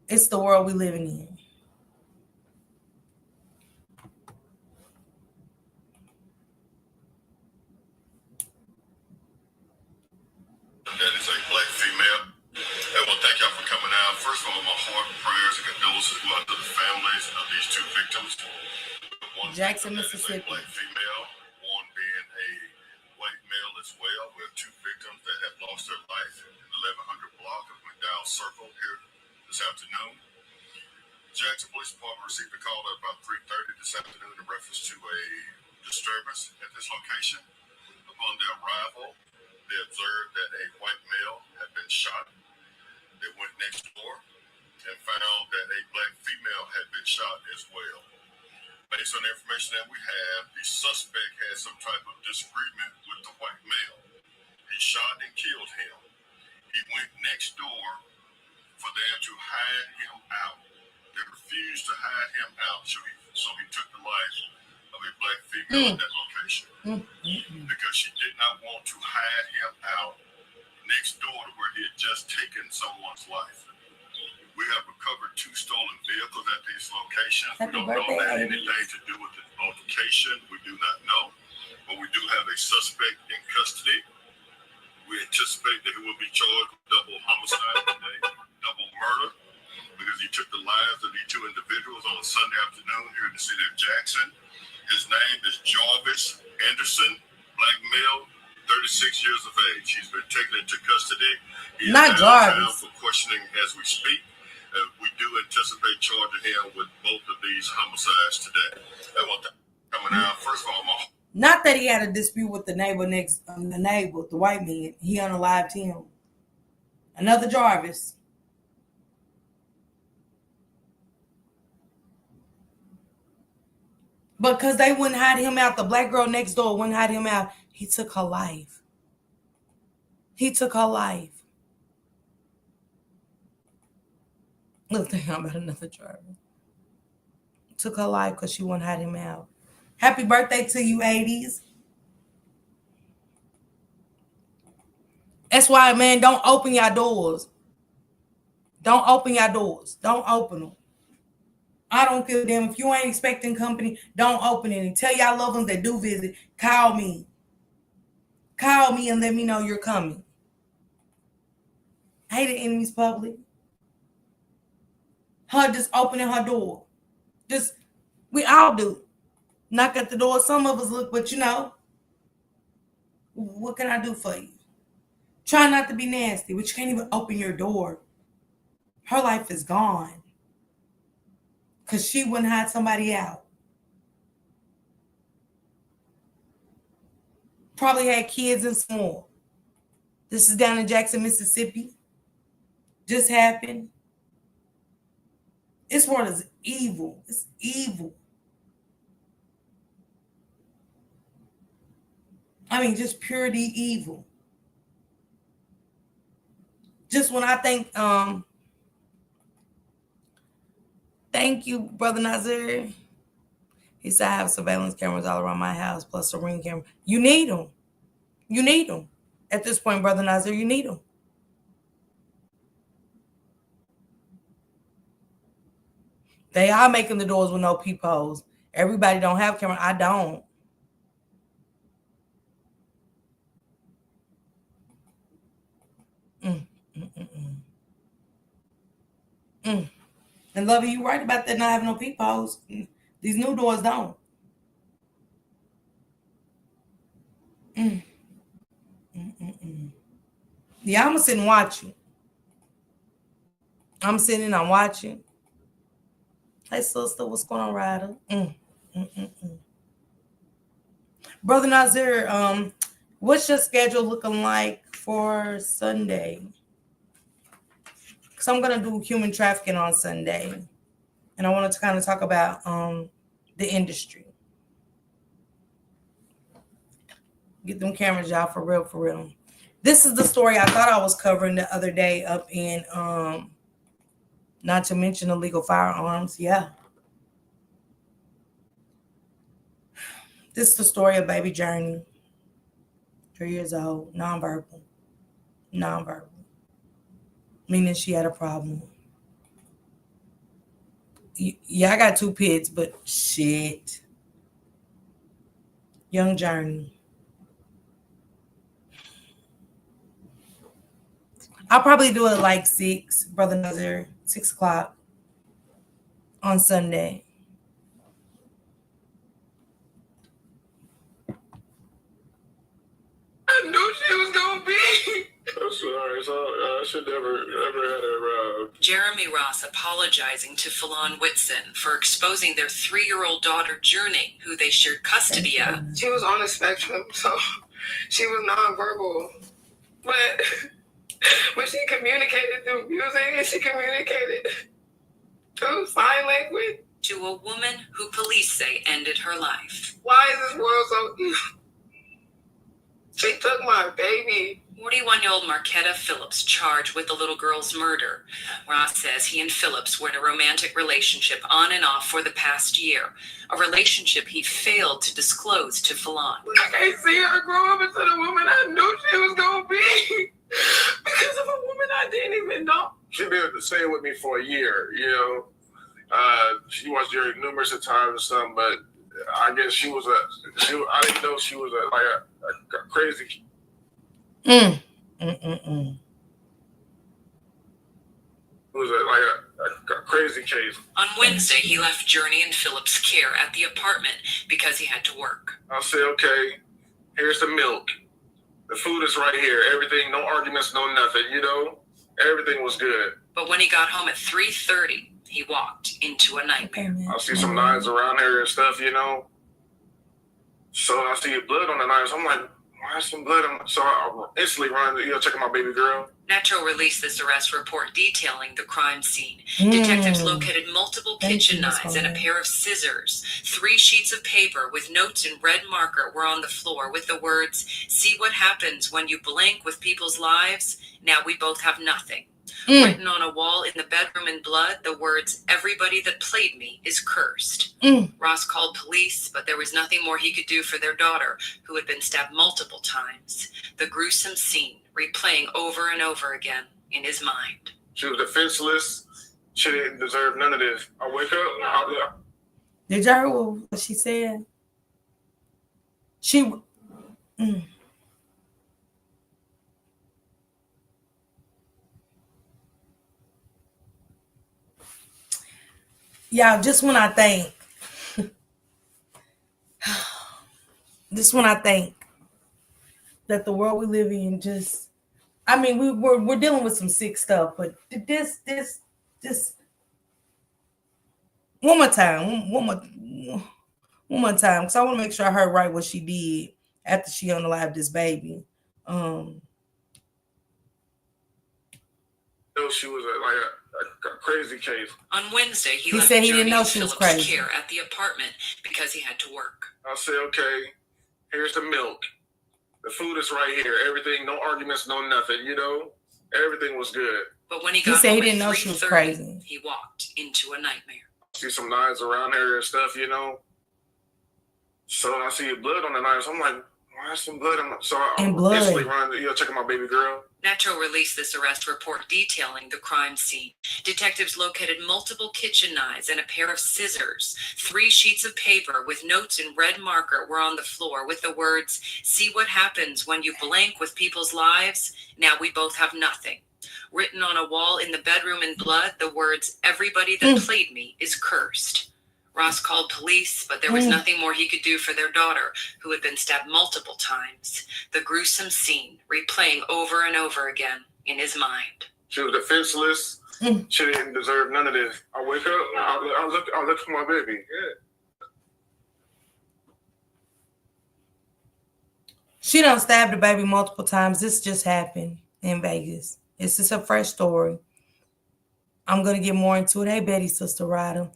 it's the world we living in. That is a black female. I want to thank y'all for coming out. First of all, my heart, prayers, and condolences go out to the families of these two victims. Jackson, Mississippi. Black female, one being a white male as well. We have two victims that have lost their life in the 1100 block of McDowell Circle here this afternoon. Jackson Police Department received a call at about 3:30 this afternoon in reference to a disturbance at this location. Upon their arrival, they observed that a white male had been shot. They went next door and found that a black female had been shot as well. Based on the information that we have, the suspect had some type of disagreement with the white male. He shot and killed him. He went next door for them to hide him out. They refused to hide him out, so he took the life of a black female at that location. Because she did not want to hide him out next door to where he had just taken someone's life. We have recovered 2 stolen vehicles at these locations. We don't know if that had anything to do with the altercation. We do not know. But we do have a suspect in custody. We anticipate that he will be charged with double homicide today, double murder, because he took the lives of these 2 individuals on a Sunday afternoon here in the city of Jackson. His name is Jarvis Anderson, black male, 36 years of age. He's been taken into custody. He Not is downtown Jarvis. for questioning as we speak. We do anticipate charging him with both of these homicides today. I want that coming out. First of all, Not that he had a dispute with the neighbor the white man. He unalived him. Another Jarvis. Because they wouldn't hide him out. The black girl next door wouldn't hide him out. He took her life. He took her life. Look, thinking about another driver. Took her life because she wouldn't have him out. Happy birthday to you, 80s. That's why, man, don't open your doors. Don't open your doors. Don't open them. I don't give a damn. If you ain't expecting company, don't open it. And tell y'all loved ones that do visit, call me. Call me and let me know you're coming. I hate the enemy's public. Her just opening her door. Just, we all do. Knock at the door. Some of us look, but you know, what can I do for you? Try not to be nasty, but you can't even open your door. Her life is gone. Because she wouldn't hide somebody out. Probably had kids and some more. This is down in Jackson, Mississippi. Just happened. This world is evil. It's evil. I mean, just purity evil. Just when I think, thank you, Brother Nazir. He said, I have surveillance cameras all around my house, plus a ring camera. You need them. You need them. At this point, Brother Nazir, you need them. They are making the doors with no peepholes. Everybody don't have camera. I don't. And Lovey, you right about that not having no peepholes. These new doors don't. Yeah, I'm gonna sit and watch you. I'm sitting and I'm watching. Hey, sister, what's going on, Ryder? Brother Nazir, what's your schedule looking like for Sunday? Because I'm going to do human trafficking on Sunday. And I wanted to kind of talk about the industry. Get them cameras, y'all, for real, for real. This is the story I thought I was covering the other day up in, not to mention illegal firearms. Yeah. This is the story of baby Journey. 3 years old, nonverbal. Nonverbal. Meaning she had a problem. Yeah, I got 2 kids, but shit. Young Journey. I'll probably do it at like 6, Brother Nazir, 6 o'clock on Sunday. I knew she was gonna be. I'm sorry, so I should never had her around. Jeremy Ross apologizing to Falon Whitson for exposing their 3-year-old daughter, Journey, who they shared custody of. She was on the spectrum, so she was nonverbal. But she communicated through music and she communicated through sign language. To a woman who police say ended her life. Why is this world so evil? She took my baby. 41-year-old Marquetta Phillips charged with the little girl's murder. Ross says he and Phillips were in a romantic relationship on and off for the past year, a relationship he failed to disclose to Falon. I can't see her grow up into the woman I knew she was going to be because of a woman I didn't even know. She been staying with me for a year, you know. She watched Jerry numerous times and stuff, but I guess I didn't know she was a crazy. It was a crazy case. On Wednesday, he left Journey in Phillips' care at the apartment because he had to work. I said, okay, here's the milk. The food is right here. Everything, no arguments, no nothing, you know? Everything was good. But when he got home at 3:30, he walked into a nightmare. I see some knives around here and stuff, you know? So I see blood on the knives. I'm like, why is some blood on? So I instantly run, checking my baby girl. Metro released this arrest report detailing the crime scene. Detectives located multiple kitchen knives and a pair of scissors. 3 sheets of paper with notes in red marker were on the floor with the words, "See what happens when you blink with people's lives? Now we both have nothing." Written on a wall in the bedroom in blood, the words, "Everybody that played me is cursed." Ross called police, but there was nothing more he could do for their daughter, who had been stabbed multiple times. The gruesome scene replaying over and over again in his mind. She was defenseless. She didn't deserve none of this. I wake up. Did y'all hear what she said? She... Y'all, just when I think that the world we live in just, I mean, we're dealing with some sick stuff, but this one more time, because I want to make sure I heard right what she did after she unalived this baby. She was a crazy case. On Wednesday, he He left said he Journey didn't know and she was Philip's crazy. care at the apartment because he had to work. I said, okay, here's the milk. The food is right here. Everything, no arguments, no nothing, Everything was good. But when he He got said he home didn't at know she was 3:30, crazy. he walked into a nightmare. See some knives around here and stuff, So I see blood on the knives. I'm like, why is some blood on the... So I instantly run, checking my baby girl. Metro released this arrest report detailing the crime scene. Detectives located multiple kitchen knives and a pair of scissors. 3 sheets of paper with notes in red marker were on the floor with the words, "See what happens when you blink with people's lives? Now we both have nothing." Written on a wall in the bedroom in blood, the words, "Everybody that played me is cursed." Ross called police, but there was nothing more he could do for their daughter, who had been stabbed multiple times. The gruesome scene replaying over and over again in his mind. She was defenseless. She didn't deserve none of this. I wake up, I look for my baby. Yeah. She done stabbed the baby multiple times. This just happened in Vegas. It's just a fresh story. I'm going to get more into it. Hey, Betty, Sister Ryder.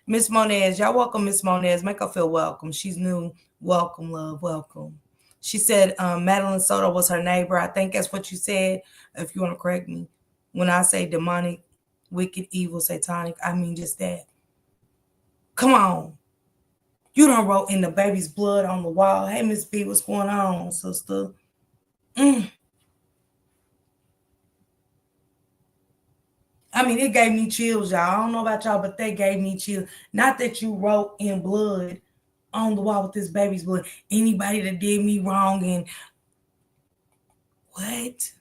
Miss Monez, y'all welcome Miss Monez. Make her feel welcome. She's new. Welcome, love. Welcome. She said Madeline Soto was her neighbor. I think that's what you said. If you want to correct me. When I say demonic, wicked, evil, satanic, I mean just that. Come on. You done wrote in the baby's blood on the wall. Hey, Miss B, what's going on, sister? I mean, it gave me chills, y'all. I don't know about y'all, but they gave me chills. Not that you wrote in blood on the wall with this baby's blood. Anybody that did me wrong and what?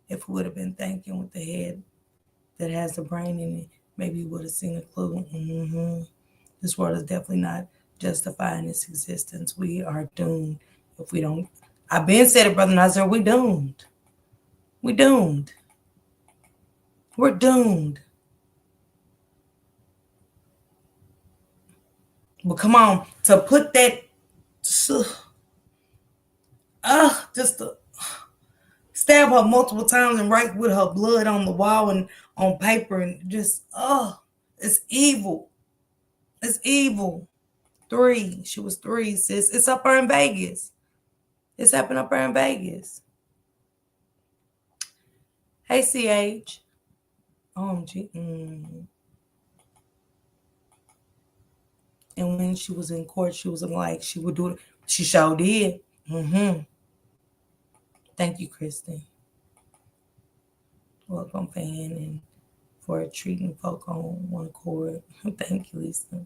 If we would have been thinking with the head that has the brain in it, maybe we would have seen a clue. This world is definitely not justifying its existence. We are doomed if we don't. I've been said it, Brother Nazar, we doomed. We doomed. We're doomed. But come on, to put that, just to stab her multiple times and write with her blood on the wall and on paper and just, it's evil. It's evil. 3. She was 3, sis. It's up there in Vegas. It's happening up there in Vegas. Hey, CH. OMG. And when she was in court, she was like, she would do it. She sure did. Thank you, Kristen. Welcome, fan, and for treating folk on one accord. Thank you, Lisa.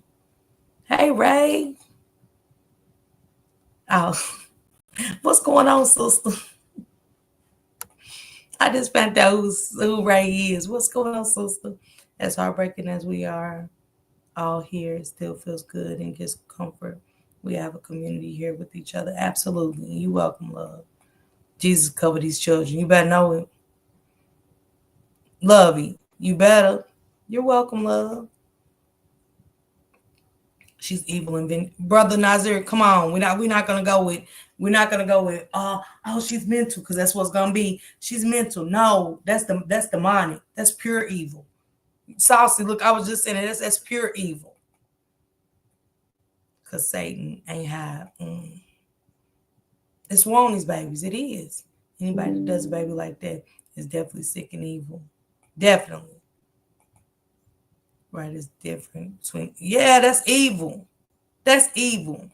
Hey, Ray. Oh, what's going on, sister? I just found out who Ray is. What's going on, sister? As heartbreaking as we are all here, it still feels good and gives comfort. We have a community here with each other. Absolutely. You're welcome, love. Jesus covered these children. You better know it. Lovey, you better. You're welcome, love. She's evil and Brother Nazir, come on. We're not gonna go with she's mental, because that's what's gonna be. She's mental. No, that's demonic. That's pure evil. Saucy, look, I was just saying that's pure evil. Cause Satan ain't have it's one of these babies. It is. Anybody that does a baby like that is definitely sick and evil. Definitely. Right, it's different between that's evil. That's evil.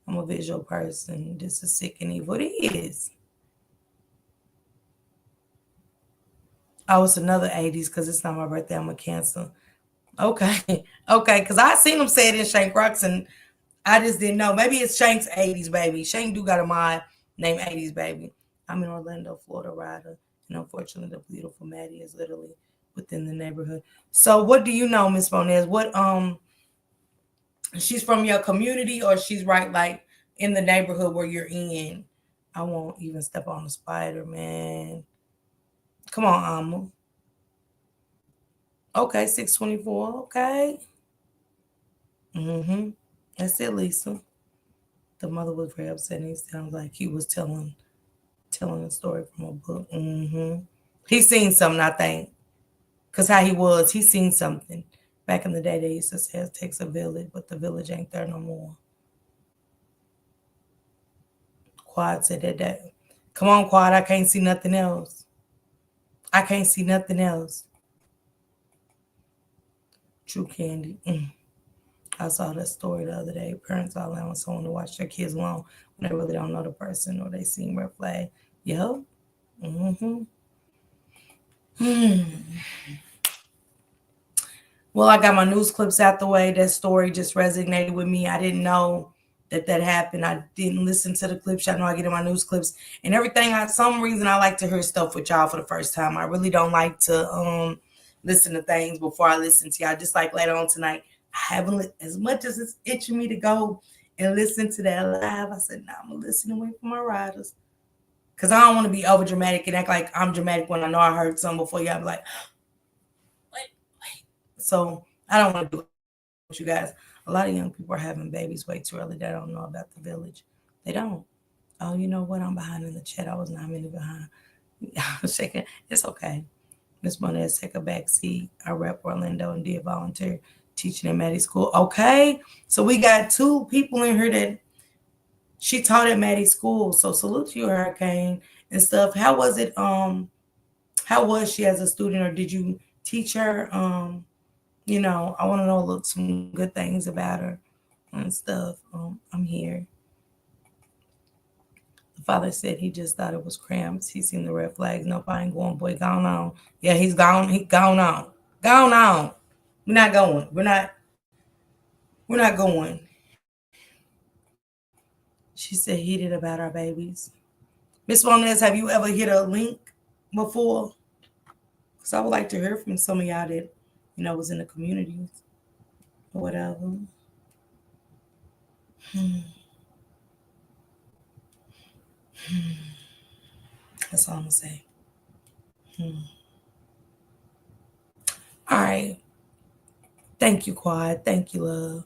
I'm a visual person. This is sick and evil. It is. Oh, it's another 80s because it's not my birthday. I'm a Cancer. Okay. Okay. Because I seen them say it in Shank Rocks and I just didn't know. Maybe it's Shank's 80s baby. Shank do got a mod named 80s baby. I'm in Orlando, Florida rider. And unfortunately, the beautiful Maddie is literally within the neighborhood. So what do you know, Miss Bonez? What she's from your community or she's right like in the neighborhood where you're in? I won't even step on the spider, man. Come on, Alma. Okay, 624. Okay. That's it, Lisa. The mother was very upset. And he sounds like he was telling a story from a book. He's seen something, I think. Because how he's seen something. Back in the day, they used to say it takes a village, but the village ain't there no more. Quad said that. Come on, Quad, I can't see nothing else. I can't see nothing else. True Candy. I saw that story the other day. Parents are allowing someone to watch their kids alone when they really don't know the person or they seen red flag. Yep. Well, I got my news clips out the way. That story just resonated with me. I didn't know that happened. I didn't listen to the clips. I know I get in my news clips and everything. Some reason I like to hear stuff with y'all for the first time. I really don't like to listen to things before I listen to y'all. Just like later on tonight, I haven't, as much as it's itching me to go and listen to that live. I said, I'm going to listen and wait for my riders. Because I don't want to be over dramatic and act like I'm dramatic when I know I heard something before y'all be like, wait. So I don't want to do it with you guys. A lot of young people are having babies way too early. They don't know about the village. They don't. Oh, you know what? I'm behind in the chat. I was 9 minutes behind. I was shaking. It's okay. Miss Monez, take a back seat. I rep Orlando and did volunteer teaching in Maddie School. Okay. So we got 2 people in here that she taught at Maddie School. So salute to you, Hurricane and stuff. How was it? How was she as a student, or did you teach her? You know, I want to know some good things about her and stuff. I'm here. The father said he just thought it was cramps. He's seen the red flags. Nope, I ain't going, boy. Gone on. Yeah, he's gone. He gone on. Gone on. We're not going. We're not going. She said heated about our babies. Miss Monez, have you ever hit a link before? Because I would like to hear from some of y'all that, you know, was in the communities or whatever. That's all I'm going to say. All right. Thank you, Quad. Thank you, love.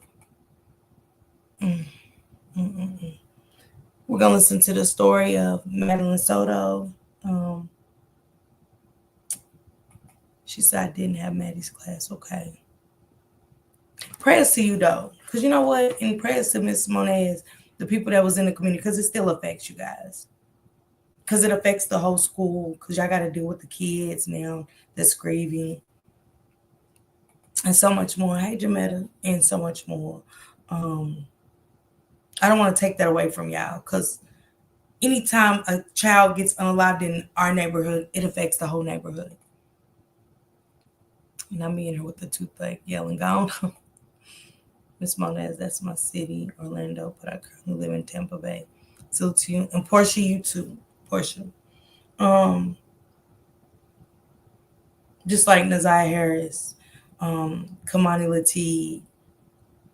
We're going to listen to the story of Madeline Soto. She said I didn't have Maddie's class. Okay. Prayers to you, though. Because you know what? In prayers to Miss Monez, the people that was in the community, because it still affects you guys. Because it affects the whole school. Because y'all got to deal with the kids now that's grieving. And so much more. Hey, Jametta. And so much more. I don't want to take that away from y'all. Because anytime a child gets unalived in our neighborhood, it affects the whole neighborhood. And I'm in here with the toothache yelling, gone. Miss Monez, that's my city, Orlando, but I currently live in Tampa Bay. So to you, and Portia, you too, Portia. Just like Naziah Harris, Kamani Lateef,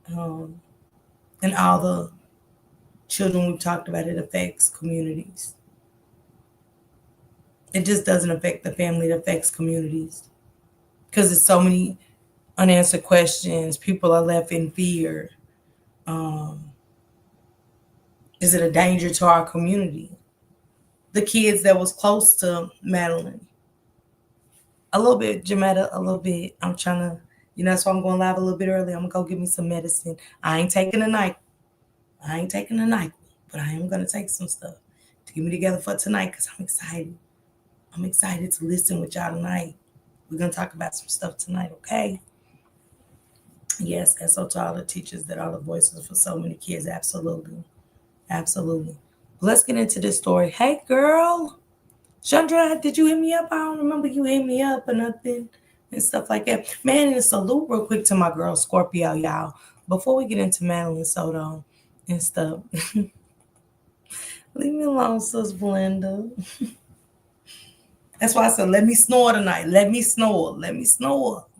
and all the children we've talked about, it affects communities. It just doesn't affect the family, it affects communities. Because there's so many unanswered questions. People are left in fear. Is it a danger to our community? The kids that was close to Madeline. A little bit, Jametta, a little bit. I'm trying to, that's why I'm going live a little bit early. I'm going to go get me some medicine. I ain't taking a night. But I am going to take some stuff to get me together for tonight because I'm excited. I'm excited to listen with y'all tonight. We're going to talk about some stuff tonight, okay? Yes, and so to all the teachers that are the voices for so many kids, absolutely. Absolutely. Let's get into this story. Hey, girl. Chandra, did you hit me up? I don't remember you hit me up or nothing and stuff like that. Man, and salute real quick to my girl Scorpio, y'all. Before we get into Madeline Soto and stuff. Leave me alone, sis Belinda. That's why I said, let me snore tonight. Let me snore.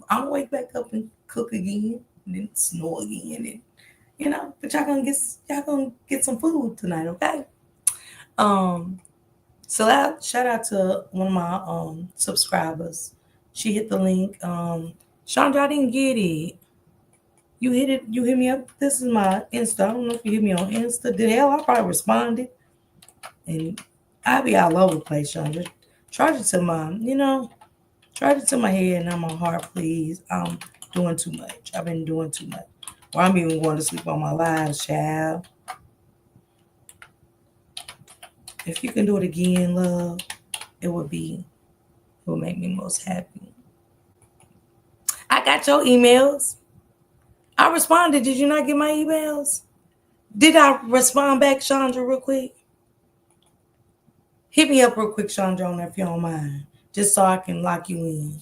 I'm gonna wake back up and cook again, and then snore again, and but y'all gonna get some food tonight, okay? So that shout out to one of my subscribers. She hit the link. Chandra, I didn't get it. You hit me up. This is my Insta. I don't know if you hit me on Insta. Did hell I probably responded. And I be all over the place, Chandra. Charge it to my head, not my heart, please. I'm doing too much. I've been doing too much. Or I'm even going to sleep on my lives, child. If you can do it again, love, it would make me most happy. I got your emails. I responded. Did you not get my emails? Did I respond back, Chandra, real quick? Hit me up real quick, Chandra, on that if you don't mind, just so I can lock you in.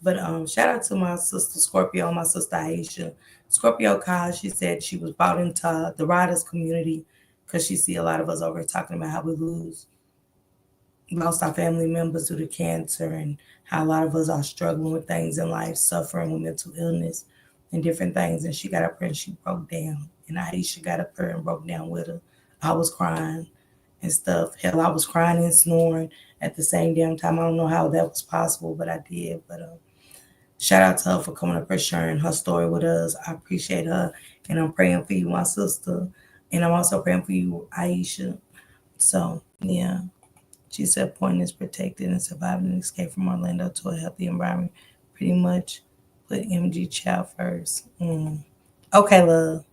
But shout out to my sister Scorpio, my sister Aisha. Scorpio called. She said she was brought into the riders community because she see a lot of us over here talking about how we lost our family members due to cancer and how a lot of us are struggling with things in life, suffering with mental illness and different things. And she got up there and she broke down. And Aisha got up there and broke down with her. I was crying and stuff. Hell, I was crying and snoring at the same damn time. I don't know how that was possible, but I did. But shout out to her for coming up here sharing her story with us. I appreciate her. And I'm praying for you, my sister. And I'm also praying for you, Aisha. So, yeah. She said point is protected and surviving and escape from Orlando to a healthy environment. Pretty much put MG child first. Okay, love.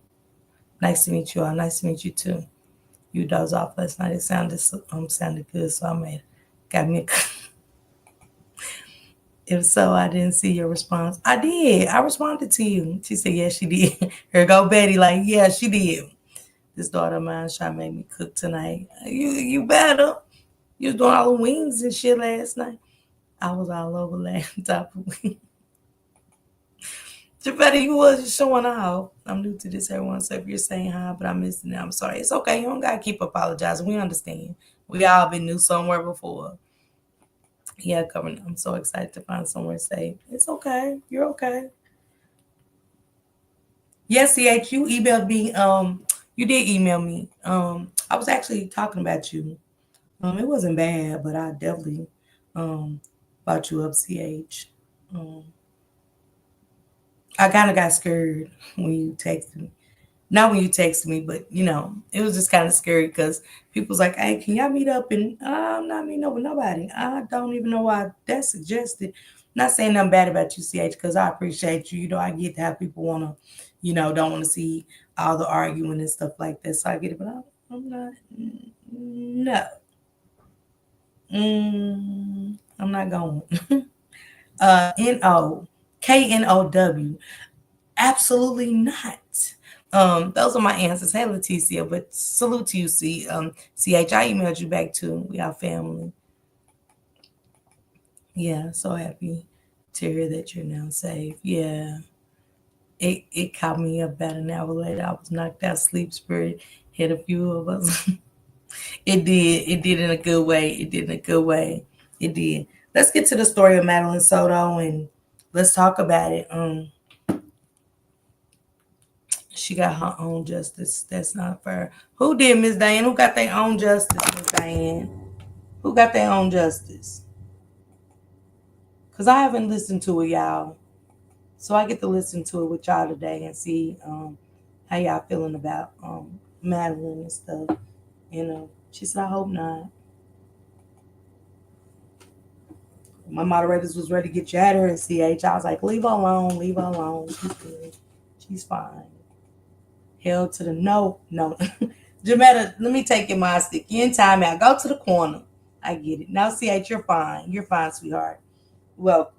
Nice to meet you all. Nice to meet you too. You dozed off last night. It sounded good, so got me. If so, I didn't see your response. I did. I responded to you. She said, yes, she did. Here go Betty, like, yeah, she did. This daughter of mine trying to make me cook tonight. You better. You was doing all the wings and shit last night. I was all over laptop. Better you was showing off. I'm new to this, everyone. So if you're saying hi, but I'm missing it, I'm sorry. It's okay. You don't gotta keep apologizing. We understand. We all been new somewhere before. Yeah, coming. I'm so excited to find somewhere safe. It's okay. You're okay. Yes, CH, you emailed me. You did email me. I was actually talking about you. It wasn't bad, but I definitely brought you up, CH. I kind of got scared when you texted me. Not when you texted me, but it was just kind of scary because people's like, hey, can y'all meet up? And I'm not meeting up with nobody. I don't even know why that suggested. Not saying nothing bad about you, CH, because I appreciate you. I get to have people want to, don't want to see all the arguing and stuff like that. So I get it, but I'm not. No. I'm not going. KNOW. Absolutely not. Those are my answers. Hey, Leticia, but salute to you, CH. I emailed you back too. We are family. Yeah, so happy to hear that you're now safe. Yeah. It caught me up about an hour later. I was knocked out, sleep spirit, hit a few of us. It did in a good way. It did. Let's get to the story of Madeline Soto and let's talk about it. She got her own justice. That's not fair. Who did, Miss Diane? Who got their own justice, Miss Diane? Who got their own justice? Because I haven't listened to it, y'all. So I get to listen to it with y'all today and see how y'all feeling about Madeline and stuff. She said, I hope not. My moderators was ready to get you at her and CH. I was like, leave her alone, leave her alone. She's good. She's fine. Held to the no. Jametta, let me take your mind stick. You in timeout. Go to the corner. I get it. Now, CH, you're fine. You're fine, sweetheart. Welcome.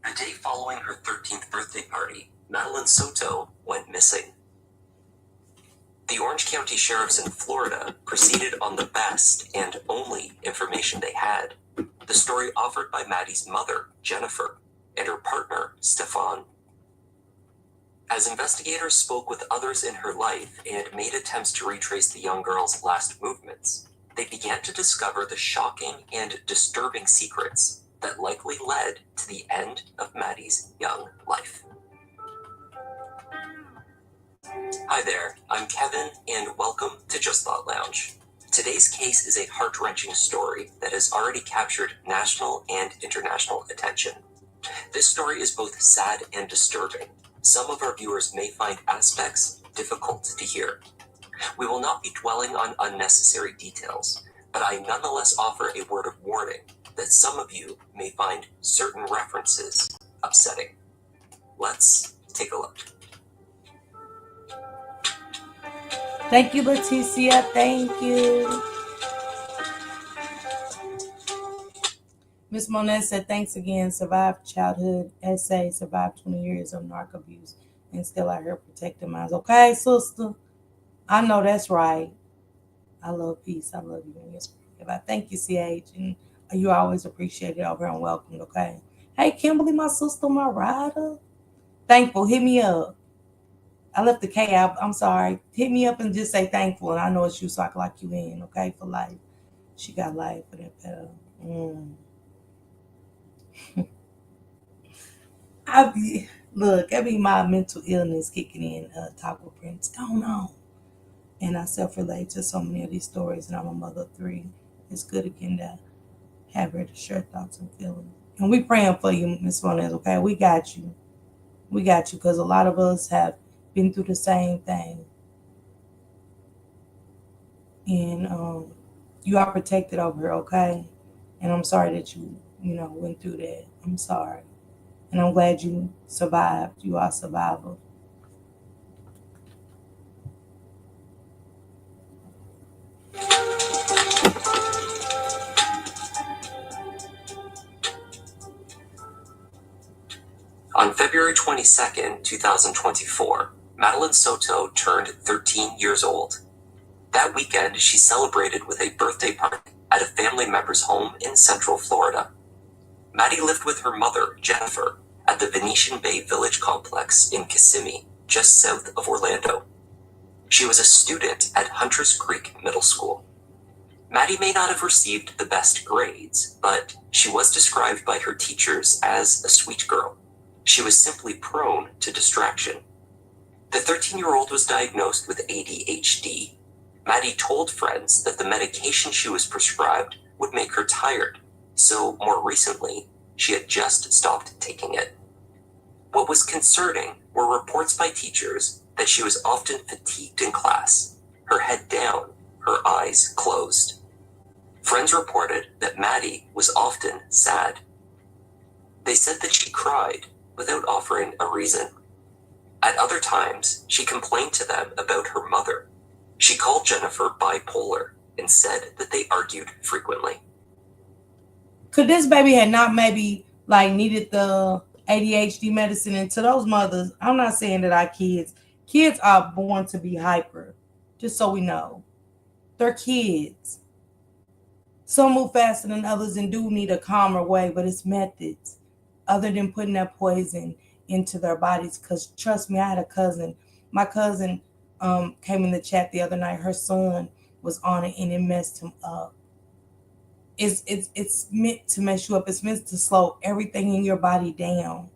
The day following her 13th birthday party, Madeline Soto went missing. The Orange County sheriffs in Florida proceeded on the best and only information they had, the story offered by Maddie's mother, Jennifer, and her partner, Stefan. As investigators spoke with others in her life and made attempts to retrace the young girl's last movements, they began to discover the shocking and disturbing secrets that likely led to the end of Maddie's young life. Hi there, I'm Kevin, and welcome to Just Thought Lounge. Today's case is a heart-wrenching story that has already captured national and international attention. This story is both sad and disturbing. Some of our viewers may find aspects difficult to hear. We will not be dwelling on unnecessary details, but I nonetheless offer a word of warning that some of you may find certain references upsetting. Let's take a look. Thank you, Leticia. Thank you. Miss Monet said, thanks again. Survived childhood essay, survived 20 years of narc abuse, and still out here protecting mine. Okay, sister? I know that's right. I love peace. I love you and your spirit. I thank you, CH, and you always appreciate it over and welcomed, okay? Hey, Kimberly, my sister, my rider. Thankful, hit me up. I left the K out. I'm sorry. Hit me up and just say thankful, and I know it's you, so I can lock you in, okay, for life. She got life for that better. I be my mental illness kicking in, Taco Prince. Going on. And I self-relate to so many of these stories, and I'm a mother of 3. It's good again to have her to share thoughts and feelings. And we praying for you, Miss Monez, okay? We got you. We got you, because a lot of us have been through the same thing. And you are protected over here, okay? And I'm sorry that you went through that. I'm sorry. And I'm glad you survived. You are a survivor. On February 22nd, 2024, Madeline Soto turned 13 years old. That weekend, she celebrated with a birthday party at a family member's home in Central Florida. Maddie lived with her mother, Jennifer, at the Venetian Bay Village complex in Kissimmee, just south of Orlando. She was a student at Hunter's Creek Middle School. Maddie may not have received the best grades, but she was described by her teachers as a sweet girl. She was simply prone to distraction. The 13-year-old was diagnosed with ADHD. Maddie told friends that the medication she was prescribed would make her tired, so more recently, she had just stopped taking it. What was concerning were reports by teachers that she was often fatigued in class, her head down, her eyes closed. Friends reported that Maddie was often sad. They said that she cried without offering a reason. At other times, she complained to them about her mother. She called Jennifer bipolar and said that they argued frequently. Could this baby had not maybe needed the ADHD medicine? And to those mothers, I'm not saying that our kids are born to be hyper, just so we know. They're kids. Some move faster than others and do need a calmer way, but it's methods other than putting that poison into their bodies. Because trust me, I had a cousin. My cousin came in the chat the other night. Her son was on it and it messed him up. It's meant to mess you up. It's meant to slow everything in your body down.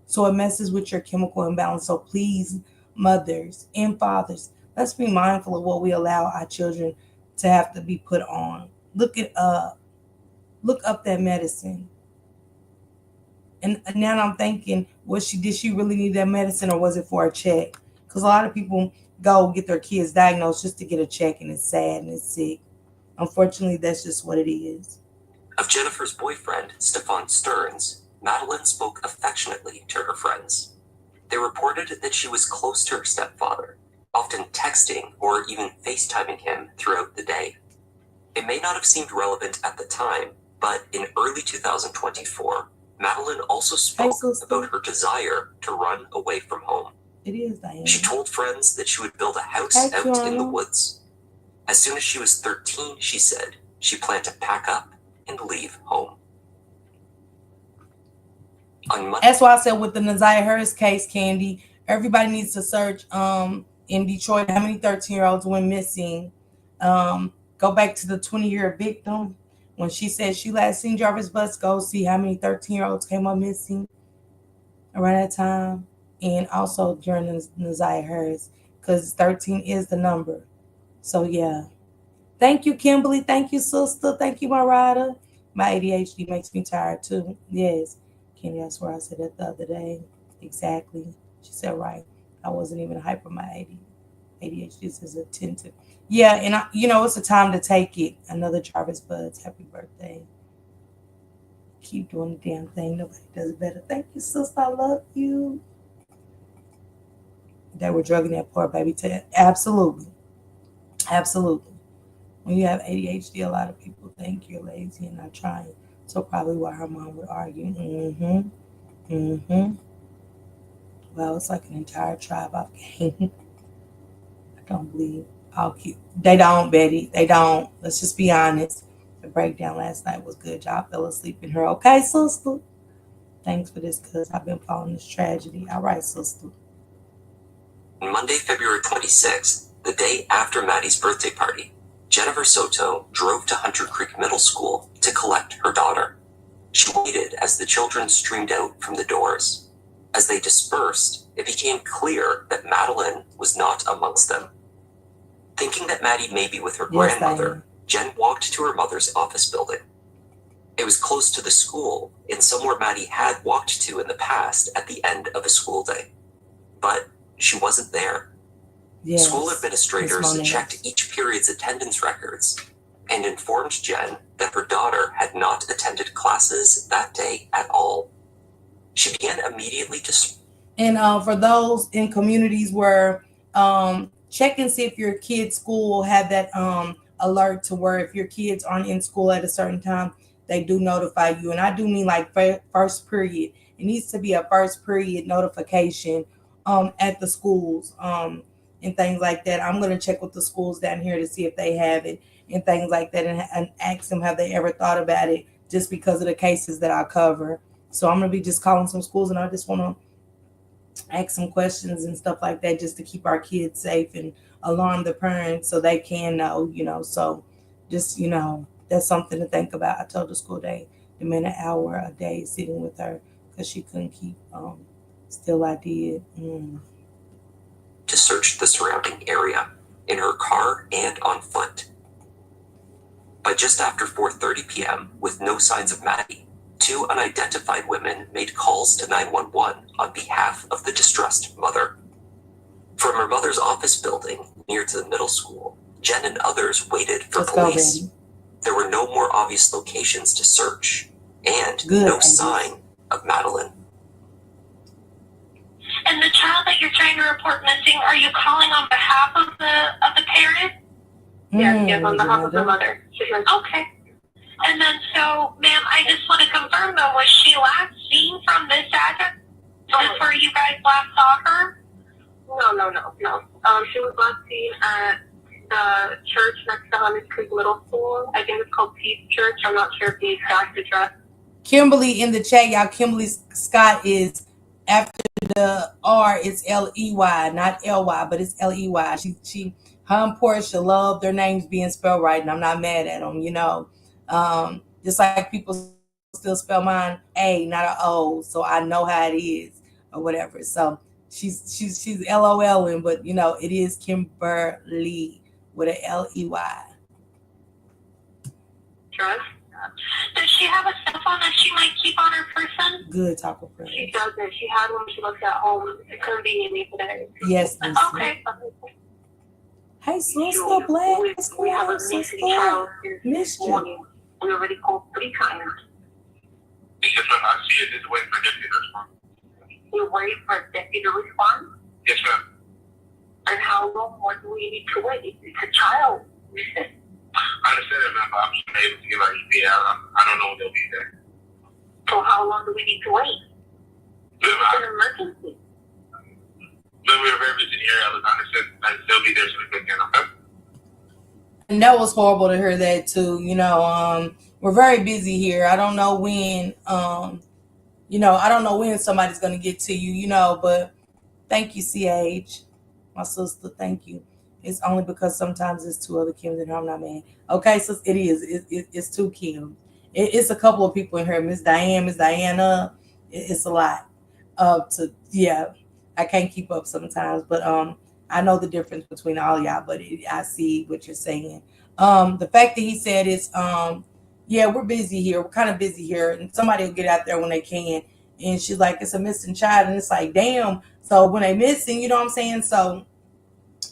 So it messes with your chemical imbalance. So please, mothers and fathers, let's be mindful of what we allow our children to have to be put on. Look up that medicine. And now I'm thinking, did she really need that medicine, or was it for a check? Because a lot of people go get their kids diagnosed just to get a check, and it's sad and it's sick. Unfortunately, that's just what it is. Of Jennifer's boyfriend, Stefan Stearns, Madeline spoke affectionately to her friends. They reported that she was close to her stepfather, often texting or even FaceTiming him throughout the day. It may not have seemed relevant at the time, but in early 2024, Madeline also spoke about her desire to run away from home. It is, Diane. She told friends that she would build a house out in the woods. As soon as she was 13, she said she planned to pack up and leave home. On Monday, that's why I said with the Naziah Harris case, Candy, everybody needs to search in Detroit how many 13-year-olds went missing. Go back to the 20-year victim. When she said she last seen Jarvis Bus, go see how many 13-year-olds came up missing around that time. And also during the Naziah Harris, because 13 is the number. So, yeah. Thank you, Kimberly. Thank you, sister. Thank you, my rider. My ADHD makes me tired, too. Yes. Kenny, that's where I said that the other day. Exactly. She said, right. I wasn't even hyper my ADHD is attentive. Yeah, and it's a time to take it. Another Jarvis Buds. Happy birthday. Keep doing the damn thing. Nobody does it better. Thank you, sister. I love you. They were drugging that poor baby to absolutely. Absolutely. When you have ADHD, a lot of people think you're lazy and not trying. So probably why her mom would argue. Well, it's like an entire tribe of game. I don't believe. They don't, Betty. They don't. Let's just be honest. The breakdown last night was good. Y'all fell asleep in her. Okay, sister? Thanks for this, because I've been following this tragedy. All right, sister. Monday, February 26th, the day after Maddie's birthday party, Jennifer Soto drove to Hunter Creek Middle School to collect her daughter. She waited as the children streamed out from the doors. As they dispersed, it became clear that Madeline was not amongst them. Thinking that Maddie may be with her grandmother, Jen walked to her mother's office building. It was close to the school, and somewhere Maddie had walked to in the past at the end of a school day. But she wasn't there. Yes, school administrators checked each period's attendance records and informed Jen that her daughter had not attended classes that day at all. She began immediately to... And for those in communities where check and see if your kid's school had that alert to where if your kids aren't in school at a certain time, they do notify you. And I do mean like first period. It needs to be a first period notification at the schools and things like that. I'm going to check with the schools down here to see if they have it and things like that, and ask them, have they ever thought about it, just because of the cases that I cover. So I'm going to be just calling some schools, and I just want to ask some questions and stuff like that, just to keep our kids safe and alarm the parents so they can know, so just, that's something to think about. I told the school they demand an hour a day sitting with her because she couldn't keep still. I did. To search the surrounding area in her car and on foot. By just after 4:30 p.m., with no signs of Maddie, 2 unidentified women made calls to 911 on behalf of the distressed mother. From her mother's office building near to the middle school, Jen and others waited for police. There were no more obvious locations to search, and no sign of Madeline. And the child that you're trying to report missing, are you calling on behalf of the parent? Yes, on behalf of the mother. Okay. And then, so, ma'am, I just want to confirm, though, was she last seen from this address? Is this where you guys last saw her? No. She was last seen at the church next to Hunter Creek Middle School. I think it's called Peace Church. I'm not sure of the exact address. Kimberly in the chat, y'all. Kimberly Scott is after the R. It's L-E-Y, not L-Y, but it's L-E-Y. Her and Portia love their names being spelled right, and I'm not mad at them. Just like people still spell mine A, not an O, so I know how it is or whatever. So she's LOLing, but it is Kimberly with an L-E-Y. Trust. Does she have a cell phone that she might keep on her person? Good, Taco Press. She doesn't. She had one. She left at home conveniently today. Yes, Lucy. Okay. Hey, Sister Black, what's We going have on, a missing Sister? child since Missed this you. morning. We already called 3 times. Yes, ma'am. I see it. Just waiting for deputy to respond. We're waiting for a deputy to respond. Yes, ma'am. And how long more do we need to wait? It's a child. I understand that, ma'am, but I'm just able to give our EPA. I don't know when they'll be there. So how long do we need to wait? It's an emergency. We're very busy area. I understand they'll be there as soon as they can, okay? And that was horrible to hear that too. We're very busy here. I don't know when, I don't know when somebody's going to get to you, but thank you, CH, my sister. Thank you. It's only because sometimes it's 2 other Kims and I'm not mad. Okay, so it is. It's 2 Kims. It's a couple of people in here. Miss Diana. It's a lot. I can't keep up sometimes, but I know the difference between all y'all. But I see what you're saying. The fact that he said is, we're busy here. We're kind of busy here, and somebody will get out there when they can. And she's like, it's a missing child, and it's like, damn. So when they missing, you know what I'm saying? So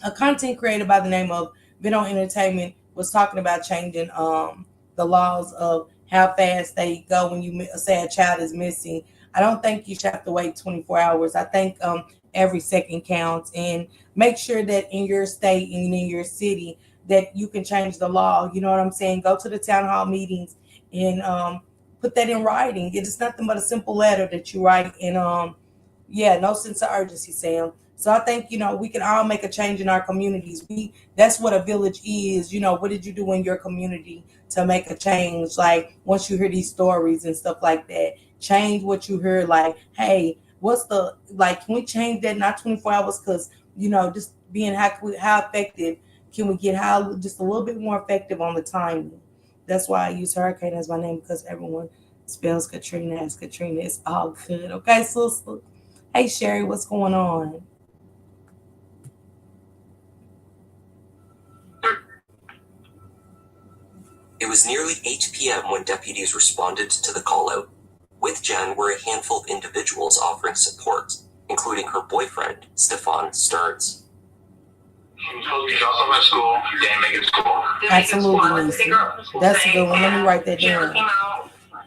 a content creator by the name of Vino Entertainment was talking about changing the laws of how fast they go when you say a child is missing. I don't think you should have to wait 24 hours. I think every second counts, and make sure that in your state and in your city that you can change the law. You know what I'm saying? Go to the town hall meetings and put that in writing. It is nothing but a simple letter that you write, and no sense of urgency, Sam. So I think, we can all make a change in our communities. That's what a village is. What did you do in your community to make a change? Like, once you hear these stories and stuff like that, change what you heard. Like, hey, can we change that? Not 24 hours, because, just being how effective can we get, how just a little bit more effective on the timing. That's why I use hurricane as my name, because everyone spells Katrina as Katrina. It's all good. Okay, sister? Hey, Sherry, what's going on? It was nearly 8 p.m. when deputies responded to the call-out. With Jen were a handful of individuals offering support, including her boyfriend, Stefan Stearns. She was supposed to be dropped off at school. Didn't make it to school. Absolutely, Lisa. That's a good one. Let me write that down.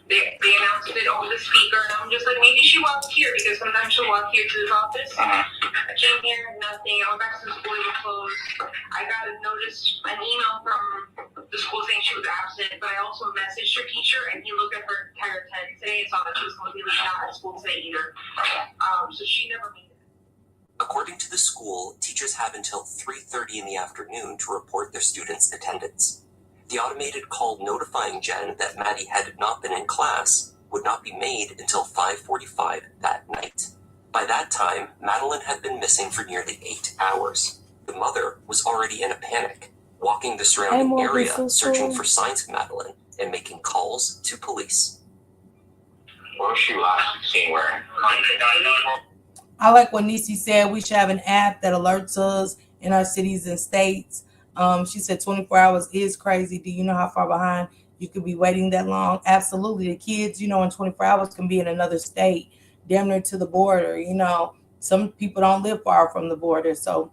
They announced it over the speaker, and I'm just like, maybe she walked here, because sometimes she'll walk here to this office. I came here, nothing. I went back to the school, it was closed. I got a notice, an email from the school saying she was absent, but I also messaged her teacher, and he looked at her entire text today and saw that she was completely not at school today either. So she never made it. According to the school, teachers have until 3:30 in the afternoon to report their students' attendance. The automated call notifying Jen that Maddie had not been in class would not be made until 5:45 that night. By that time, Madeline had been missing for nearly 8 hours. The mother was already in a panic, walking the surrounding area searching for signs of Madeline and making calls to police. What was she last seen wearing? I like what Nisi said. We should have an app that alerts us in our cities and states. She said 24 hours is crazy. Do you know how far behind you could be waiting that long? Absolutely. The kids, in 24 hours can be in another state, damn near to the border. Some people don't live far from the border. So,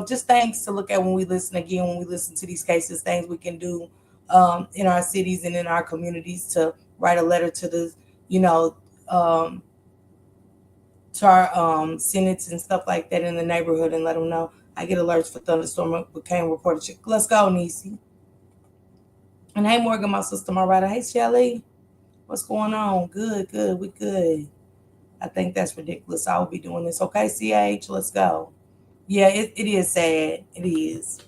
just things to look at when we listen to these cases, things we can do in our cities and in our communities to write a letter to the, to our senates and stuff like that in the neighborhood and let them know. I get alerts for thunderstorm became reported. Let's go, Nisi. And hey, Morgan, my sister, my writer. Hey, Shelly. What's going on? Good. We good. I think that's ridiculous. I will be doing this. Okay, CH, let's go. Yeah, it is sad. It is.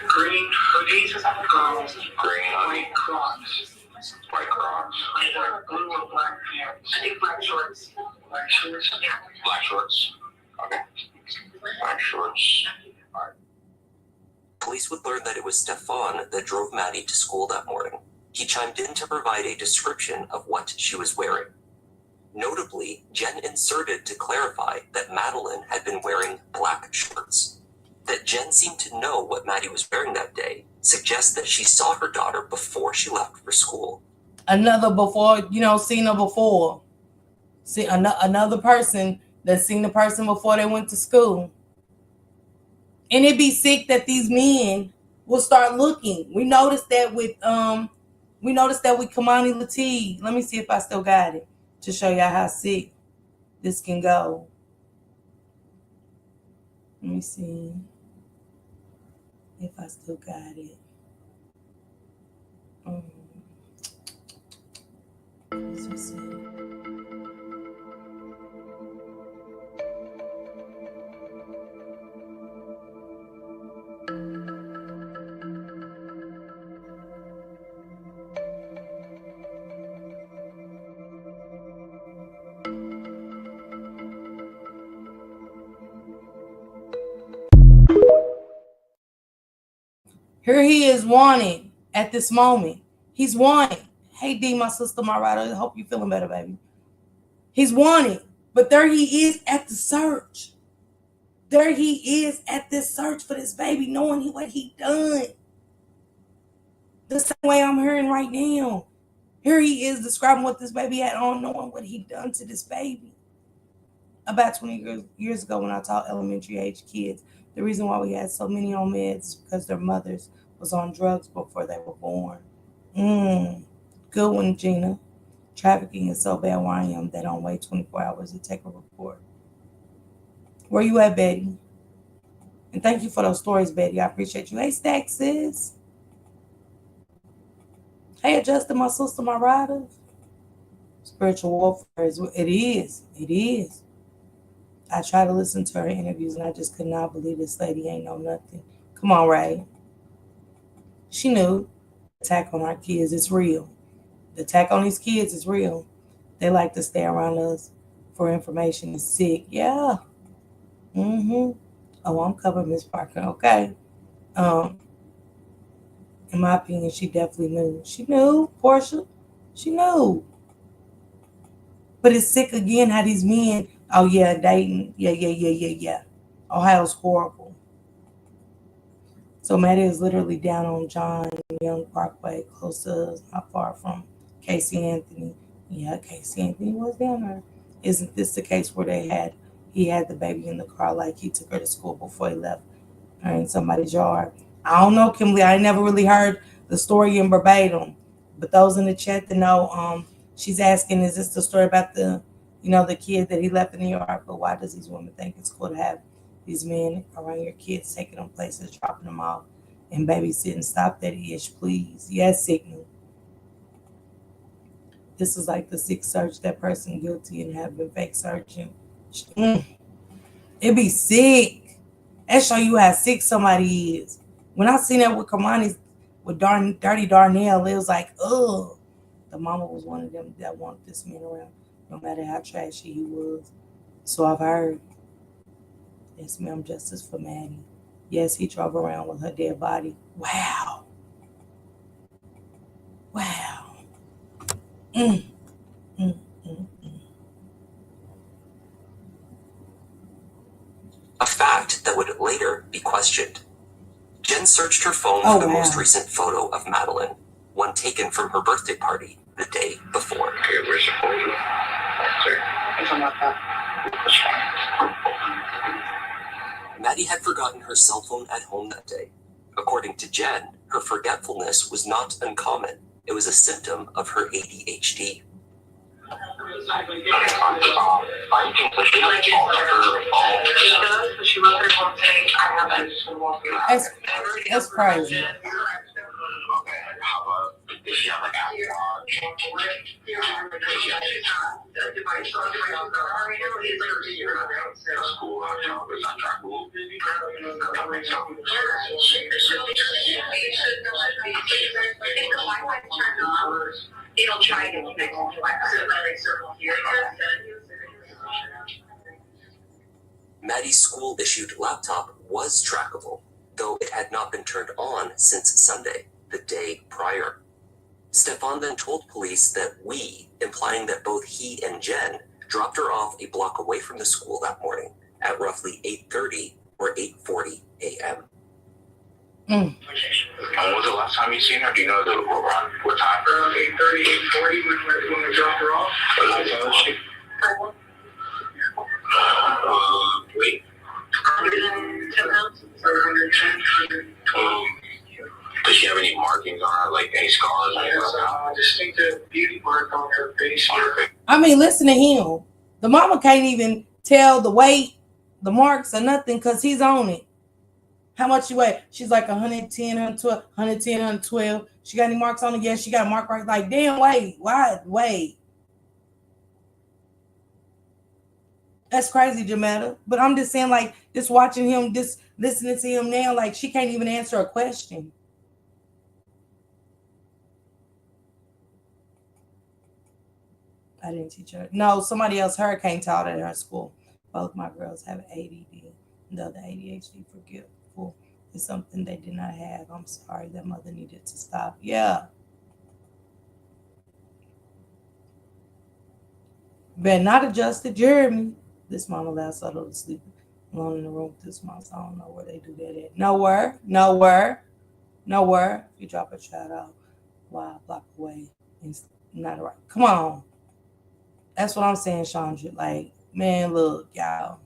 Green hoodies, green Crocs, white Crocs, blue or black pants. I think black shorts. Black shorts? Yeah. Black shorts. Okay. Black shorts. All right. Police would learn that it was Stefan that drove Maddie to school that morning. He chimed in to provide a description of what she was wearing. Notably, Jen inserted to clarify that Madeline had been wearing black shorts. That Jen seemed to know what Maddie was wearing that day suggests that she saw her daughter before she left for school. Another before, seen her before. See, another person that's seen the person before they went to school. And it'd be sick that these men will start looking. We noticed that with Kamani Lateef. Let me see if I still got it to show y'all how sick this can go. Let me see if I still got it. Let's see. Here he is wanted at this moment. He's wanted. Hey, D, my sister, my rider. I hope you're feeling better, baby. He's wanted. But there he is at the search. There he is at this search for this baby, knowing what he done. The same way I'm hearing right now. Here he is describing what this baby had on, knowing what he done to this baby. About 20 years ago when I taught elementary age kids, the reason why we had so many on meds is because their mothers was on drugs before they were born. Good one, Gina. Trafficking is so bad where I am, they don't wait 24 hours to take a report. Where you at, Betty? And thank you for those stories, Betty. I appreciate you. Hey, Stack, sis. Hey, Justin, my sister, my rider. Spiritual warfare it is. It is. I try to listen to her interviews, and I just could not believe this lady ain't know nothing. Come on, Ray. She knew the attack on our kids is real. The attack on these kids is real. They like to stay around us for information. It's sick. Yeah. Oh, I'm covered, Miss Parker. Okay. In my opinion, she definitely knew. She knew, Portia. She knew. But it's sick again how these men, oh yeah, dating. Yeah. Ohio's horrible. So Maddie is literally down on John Young Parkway, close to not far from Casey Anthony. Yeah, Casey Anthony was down there. Isn't this the case where he had the baby in the car, like he took her to school before he left her in somebody's yard? I don't know, Kimberly. I never really heard the story in verbatim. But those in the chat that know, she's asking, is this the story about the kid that he left in the yard? But why does these women think it's cool to have these men around your kids, taking them places, dropping them off, and babysitting? Stop that ish, please. Yes, Signal. This is like the sick search, that person guilty and have been fake searching. It be sick. That show you how sick somebody is. When I seen that with Kamani, with Dirty Darnell, it was like, ugh. The mama was one of them that wanted this man around, no matter how trashy he was. So I've heard. Yes, ma'am, justice for Maddie. Yes, he drove around with her dead body. Wow. A fact that would later be questioned. Jen searched her phone for the most recent photo of Madeline, one taken from her birthday party the day before. Okay, where's your phone? Maddie had forgotten her cell phone at home that day. According to Jen, her forgetfulness was not uncommon. It was a symptom of her ADHD. That's crazy. It'll try to Maddie's school-issued laptop was trackable, though it had not been turned on since Sunday, the day prior. Stefan then told police that we implying that both he and Jen dropped her off a block away from the school that morning at roughly 8:30 or 8:40 a.m. Mm. When was the last time you seen her? Do you know what time? Around 8:30, 8:40 when we dropped her off. Wait. 110. Does she have any markings on her, like any scars? I just think the beauty mark on her face. I mean, listen to him. The mama can't even tell the weight, the marks, or nothing because he's on it. How much you weigh? She's like 110, 112, 110, 112. She got any marks on it? Yes, she got a mark right. Like, damn, wait. Why? Wait. That's crazy, Jametta. But I'm just saying, like, just watching him, just listening to him now, like, she can't even answer a question. I didn't teach her. No, somebody else hurricane taught at her school. Both my girls have ADD. The other ADHD, forgetful, is something they did not have. I'm sorry, that mother needed to stop. Yeah. Better not adjust it, Jeremy. This mom allowed Soto to sleep alone in the room with this mom, so I don't know where they do that at. Nowhere. If you drop a child out, why block away? It's not right. Come on. That's what I'm saying, Chandra. Like, man, look, y'all.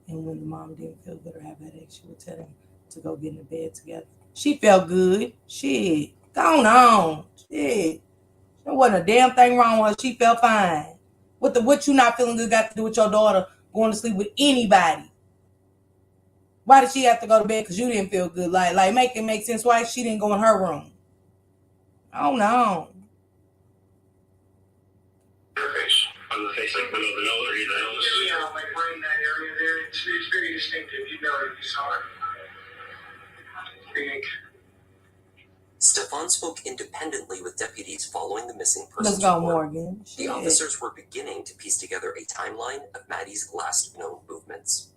And when the mom didn't feel good or have a headache, she would tell him to go get in the bed together. She felt good. Shit. Go on. Shit. There wasn't a damn thing wrong with her. She felt fine. What you not feeling good got to do with your daughter going to sleep with anybody? Why did she have to go to bed because you didn't feel good? Like make it make sense why she didn't go in her room. Oh no. Her face. On the face, like below the nose or either nose. Yeah, like right in that area there. It's very distinctive. You know it if you saw it. Big. Stefan spoke independently with deputies following the missing persons Let's go, report. Morgan. The officers were beginning to piece together a timeline of Maddie's last known movements.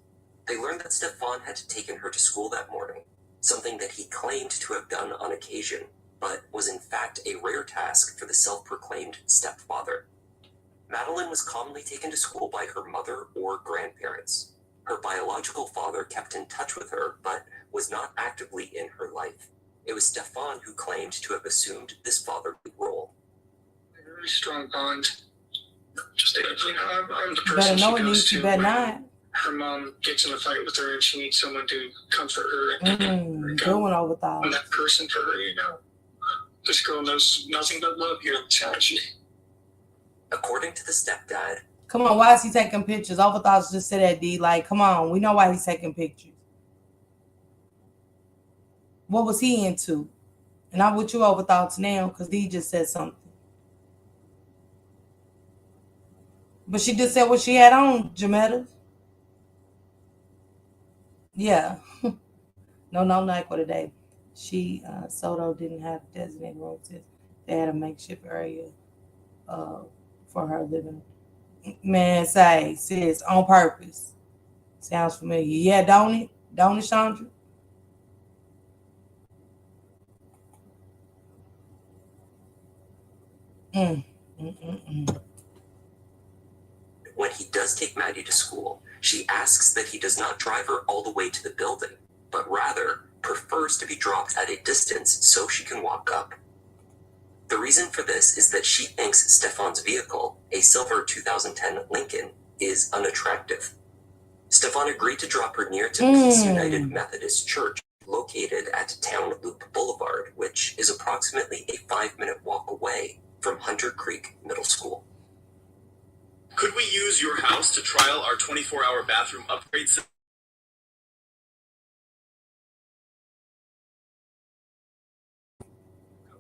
They learned that Stefan had taken her to school that morning, something that he claimed to have done on occasion, but was in fact a rare task for the self-proclaimed stepfather. Madeline was commonly taken to school by her mother or grandparents. Her biological father kept in touch with her, but was not actively in her life. It was Stefan who claimed to have assumed this fatherly role. A really strong bond. Just, I'm the Better person know she it goes needs to to, better when not. her mom gets in a fight with her and she needs someone to comfort her. And Going over I'm thoughts. that person for her, you know. This girl knows nothing but love here in this house. According to the stepdad, Come on, why is he taking pictures? Overthoughts just said that, D. Like, come on, we know why he's taking pictures. What was he into? And I'm with you, Overthoughts, now, because D just said something. But she just said what she had on, Jametta. Yeah. No, Nyquil today. Soto didn't have designated rooms. They had a makeshift area for her living. Man, say, sis, on purpose. Sounds familiar. Yeah, don't it? Don't it, Chandra? when he does take Maddie to school, she asks that he does not drive her all the way to the building, but rather prefers to be dropped at a distance so she can walk up. The reason for this is that she thinks Stefan's vehicle, a silver 2010 Lincoln, is unattractive. Stefan agreed to drop her near to Peace United Methodist Church, located at Town Loop Boulevard, which is approximately a 5-minute walk away from Hunter Creek Middle School. Could we use your house to trial our 24-hour bathroom upgrade system?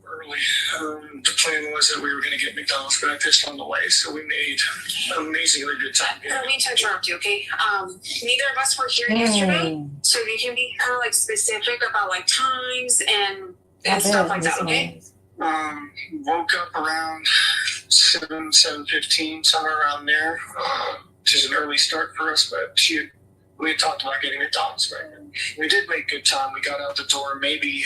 Early. The plan was that we were going to get McDonald's breakfast on the way, so we made amazingly good time. I don't mean to interrupt you, okay? Neither of us were here yesterday, so you can be kind of like specific about like times and stuff like that, okay? Woke up around 7:15, somewhere around there. Which is an early start for us, but we had talked about getting McDonald's right, and we did make good time. We got out the door maybe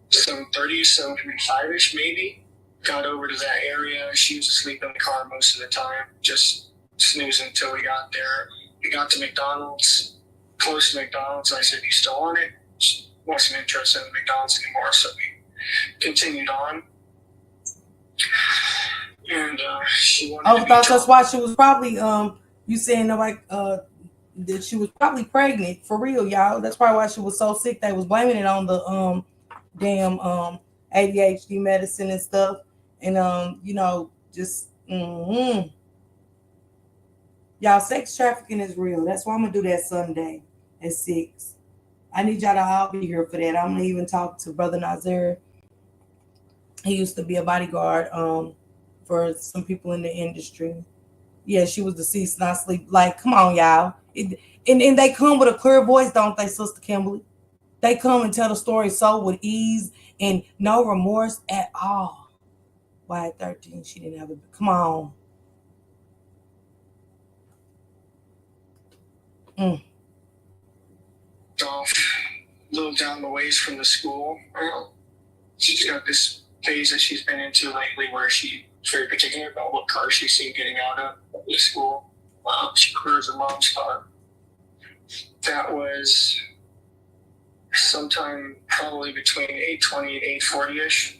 7:30, 7:45-ish, maybe. got over to that area. She was asleep in the car most of the time, just snoozing until we got there. We got to McDonald's, close to McDonald's. I said, "You still on it?" She wasn't interested in McDonald's anymore, so we continued on. And she wanted to be that's why she was probably you saying nobody that she was probably pregnant for real, y'all. That's probably why she was so sick. They was blaming it on the damn ADHD medicine and stuff, and just y'all, sex trafficking is real. That's why I'm gonna do that Sunday at 6. I need y'all to all be here for that. I'm gonna even talk to Brother Nazir. He used to be a bodyguard for some people in the industry. Yeah, she was deceased, not sleep. Like, come on, y'all. And they come with a clear voice, don't they, Sister Kimberly? They come and tell the story so with ease and no remorse at all. Why at 13 she didn't have it? Come on. Off, a little down the ways from the school. She's got this phase that she's been into lately where she's very particular about what car she's seen getting out of the school. She clears her mom's car. That was sometime probably between 8:20 and 8:40-ish.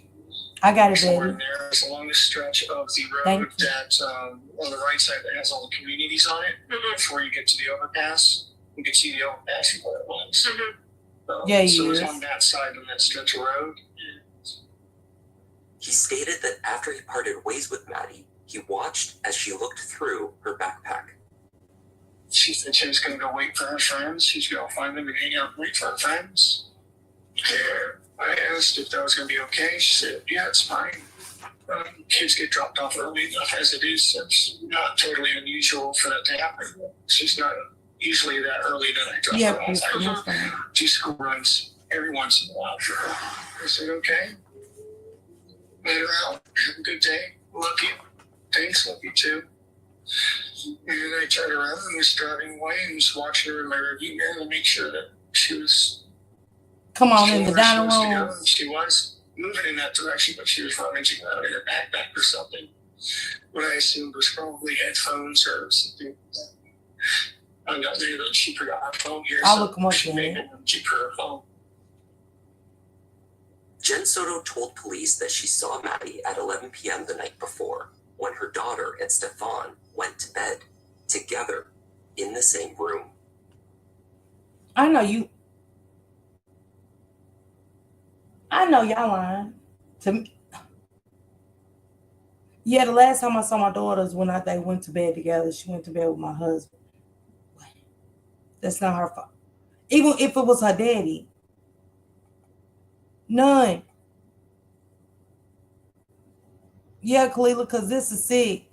I got it, Somewhere baby. in there. It's along the stretch of the road that on the right side that has all the communities on it. Before you get to the overpass, you can see the overpass before it was. So it's on that side, on that stretch of road. He stated that after he parted ways with Maddie, he watched as she looked through her backpack. She said she was going to go wait for her friends. She's going to find them and hang out and wait for her friends. I asked if that was going to be okay. She said, "Yeah, it's fine. Kids get dropped off early enough as it is. So it's not totally unusual for that to happen. It's just not usually that early that I drop her off. I do school runs every once in a while for her." I said, "Okay. Later out. Have a good day. Love you. Thanks. Love you too." And I turned around and was driving away and was watching her in my rearview mirror to make sure that she was in the dining room. She was moving in that direction, but she was rummaging out in her backpack or something. What I assumed was probably headphones or something. I'm not there that she forgot her phone here. I'll look them up. She made them cheap for her phone. Jen Soto told police that she saw Maddie at 11 p.m. the night before, when her daughter and Stefan went to bed together in the same room. I know y'all lying to me. Yeah, the last time I saw my daughters when they went to bed together, she went to bed with my husband. That's not her fault. Even if it was her daddy. None. Yeah, Kalila, because this is sick.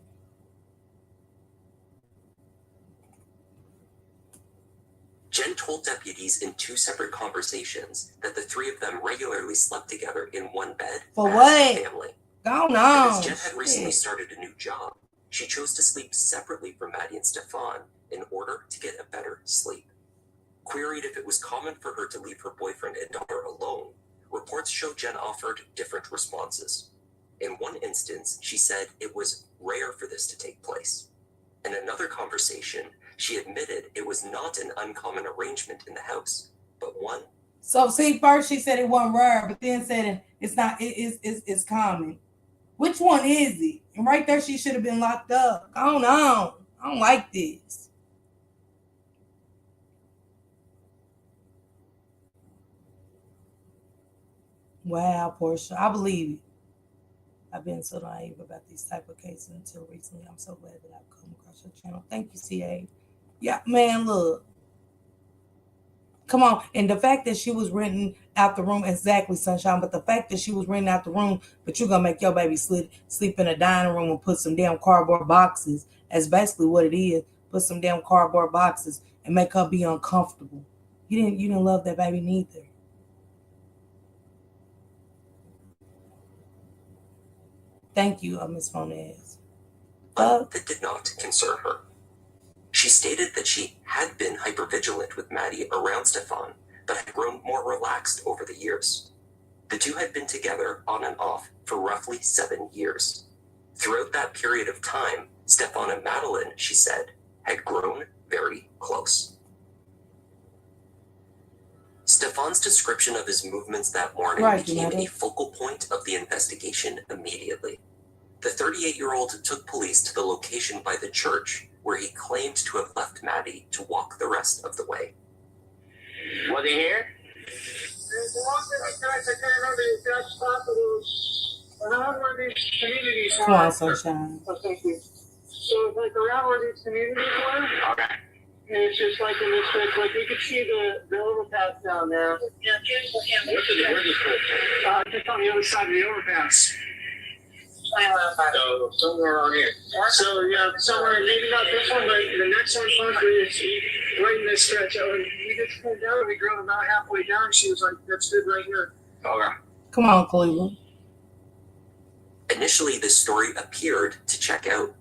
Jen told deputies in 2 separate conversations that the 3 of them regularly slept together in one bed For as what? a family. Go on. Because Jen had recently started a new job, she chose to sleep separately from Maddie and Stefan in order to get a better sleep. Queried if it was common for her to leave her boyfriend and daughter alone, reports show Jen offered different responses. In one instance, she said it was rare for this to take place. In another conversation, she admitted it was not an uncommon arrangement in the house, but one. So see, first she said it wasn't rare, but then said it's common. Which one is it? And right there, she should have been locked up. Go on. I don't like this. Wow, Portia, I believe it. I've been so naive about these type of cases until recently. I'm so glad that I've come across your channel. Thank you, CA. Yeah, man, look. Come on. And the fact that she was renting out the room, exactly, Sunshine, but the fact that she was renting out the room, but you're going to make your baby sleep in a dining room and put some damn cardboard boxes, that's basically what it is. Put some damn cardboard boxes and make her be uncomfortable. You didn't love that baby neither. Thank you, Miss Fonez. But that did not concern her. She stated that she had been hypervigilant with Maddie around Stefan, but had grown more relaxed over the years. The two had been together on and off for roughly 7 years. Throughout that period of time, Stefan and Madeline, she said, had grown very close. Stefan's description of his movements that morning became a focal point of the investigation immediately. The 38-year-old took police to the location by the church where he claimed to have left Maddie to walk the rest of the way. Was he here? Come on, Sunshine. Oh, thank you. So it's like around where these communities were. Okay. And it's just like in this stretch, like you can see the overpass down there. Yeah, where's the school? Just on the other side of the overpass. So somewhere around here. So yeah, somewhere maybe not this one, but the next one possibly is right in this stretch. We just came down and we drove about halfway down. She was like, "That's good right here." Okay. Come on, Cleveland. Initially, this story appeared to check out.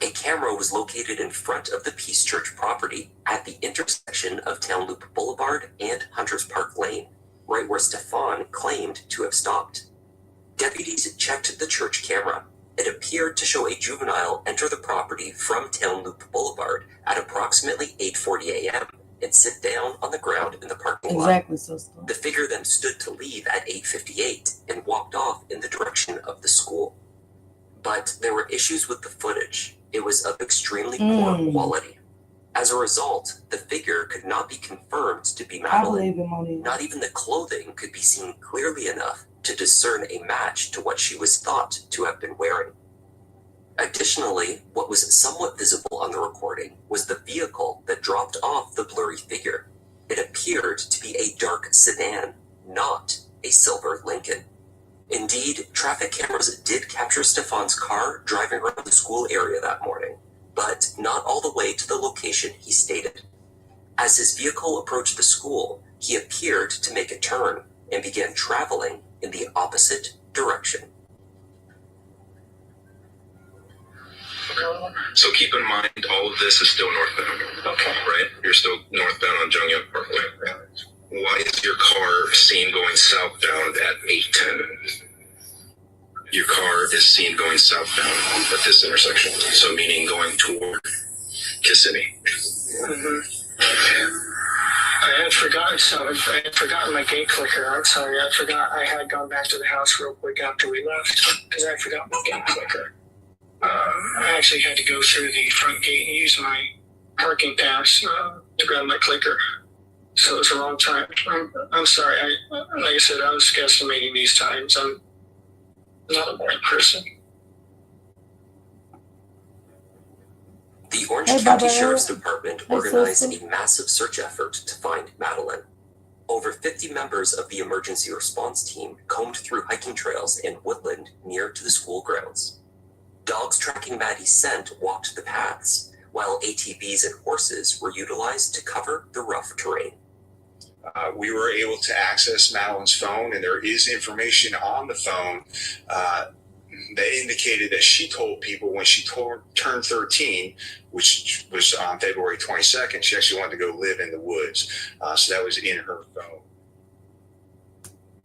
A camera was located in front of the Peace Church property at the intersection of Town Loop Boulevard and Hunters Park Lane, right where Stefan claimed to have stopped. Deputies checked the church camera. It appeared to show a juvenile enter the property from Town Loop Boulevard at approximately 8:40 a.m. and sit down on the ground in the parking lot. Exactly, sister. The figure then stood to leave at 8:58 and walked off in the direction of the school. But there were issues with the footage. It was of extremely poor quality. As a result, the figure could not be confirmed to be Madeline. Not even the clothing could be seen clearly enough to discern a match to what she was thought to have been wearing. Additionally, what was somewhat visible on the recording was the vehicle that dropped off the blurry figure. It appeared to be a dark sedan, not a silver Lincoln. Indeed, traffic cameras did capture Stefan's car driving around the school area that morning, but not all the way to the location he stated. As his vehicle approached the school, he appeared to make a turn and began traveling in the opposite direction. So keep in mind, all of this is still northbound. Okay. Right? You're still northbound on Jungyoung Parkway. Why is your car seen going southbound at 8:10? Your car is seen going southbound at this intersection. So meaning going toward Kissimmee. I had forgotten my gate clicker. I'm sorry, I forgot. I had gone back to the house real quick after we left because I forgot my gate clicker. I actually had to go through the front gate and use my parking pass to grab my clicker. So it was a long time. I'm sorry. Like I said, I was guesstimating these times. I'm not a morning person. The Orange County Sheriff's Department organized a massive search effort to find Madeline. Over 50 members of the emergency response team combed through hiking trails and woodland near to the school grounds. Dogs tracking Maddie's scent walked the paths, while ATVs and horses were utilized to cover the rough terrain. We were able to access Madeline's phone, and there is information on the phone that indicated that she told people when she turned 13, which was on February 22nd, she actually wanted to go live in the woods. So that was in her phone.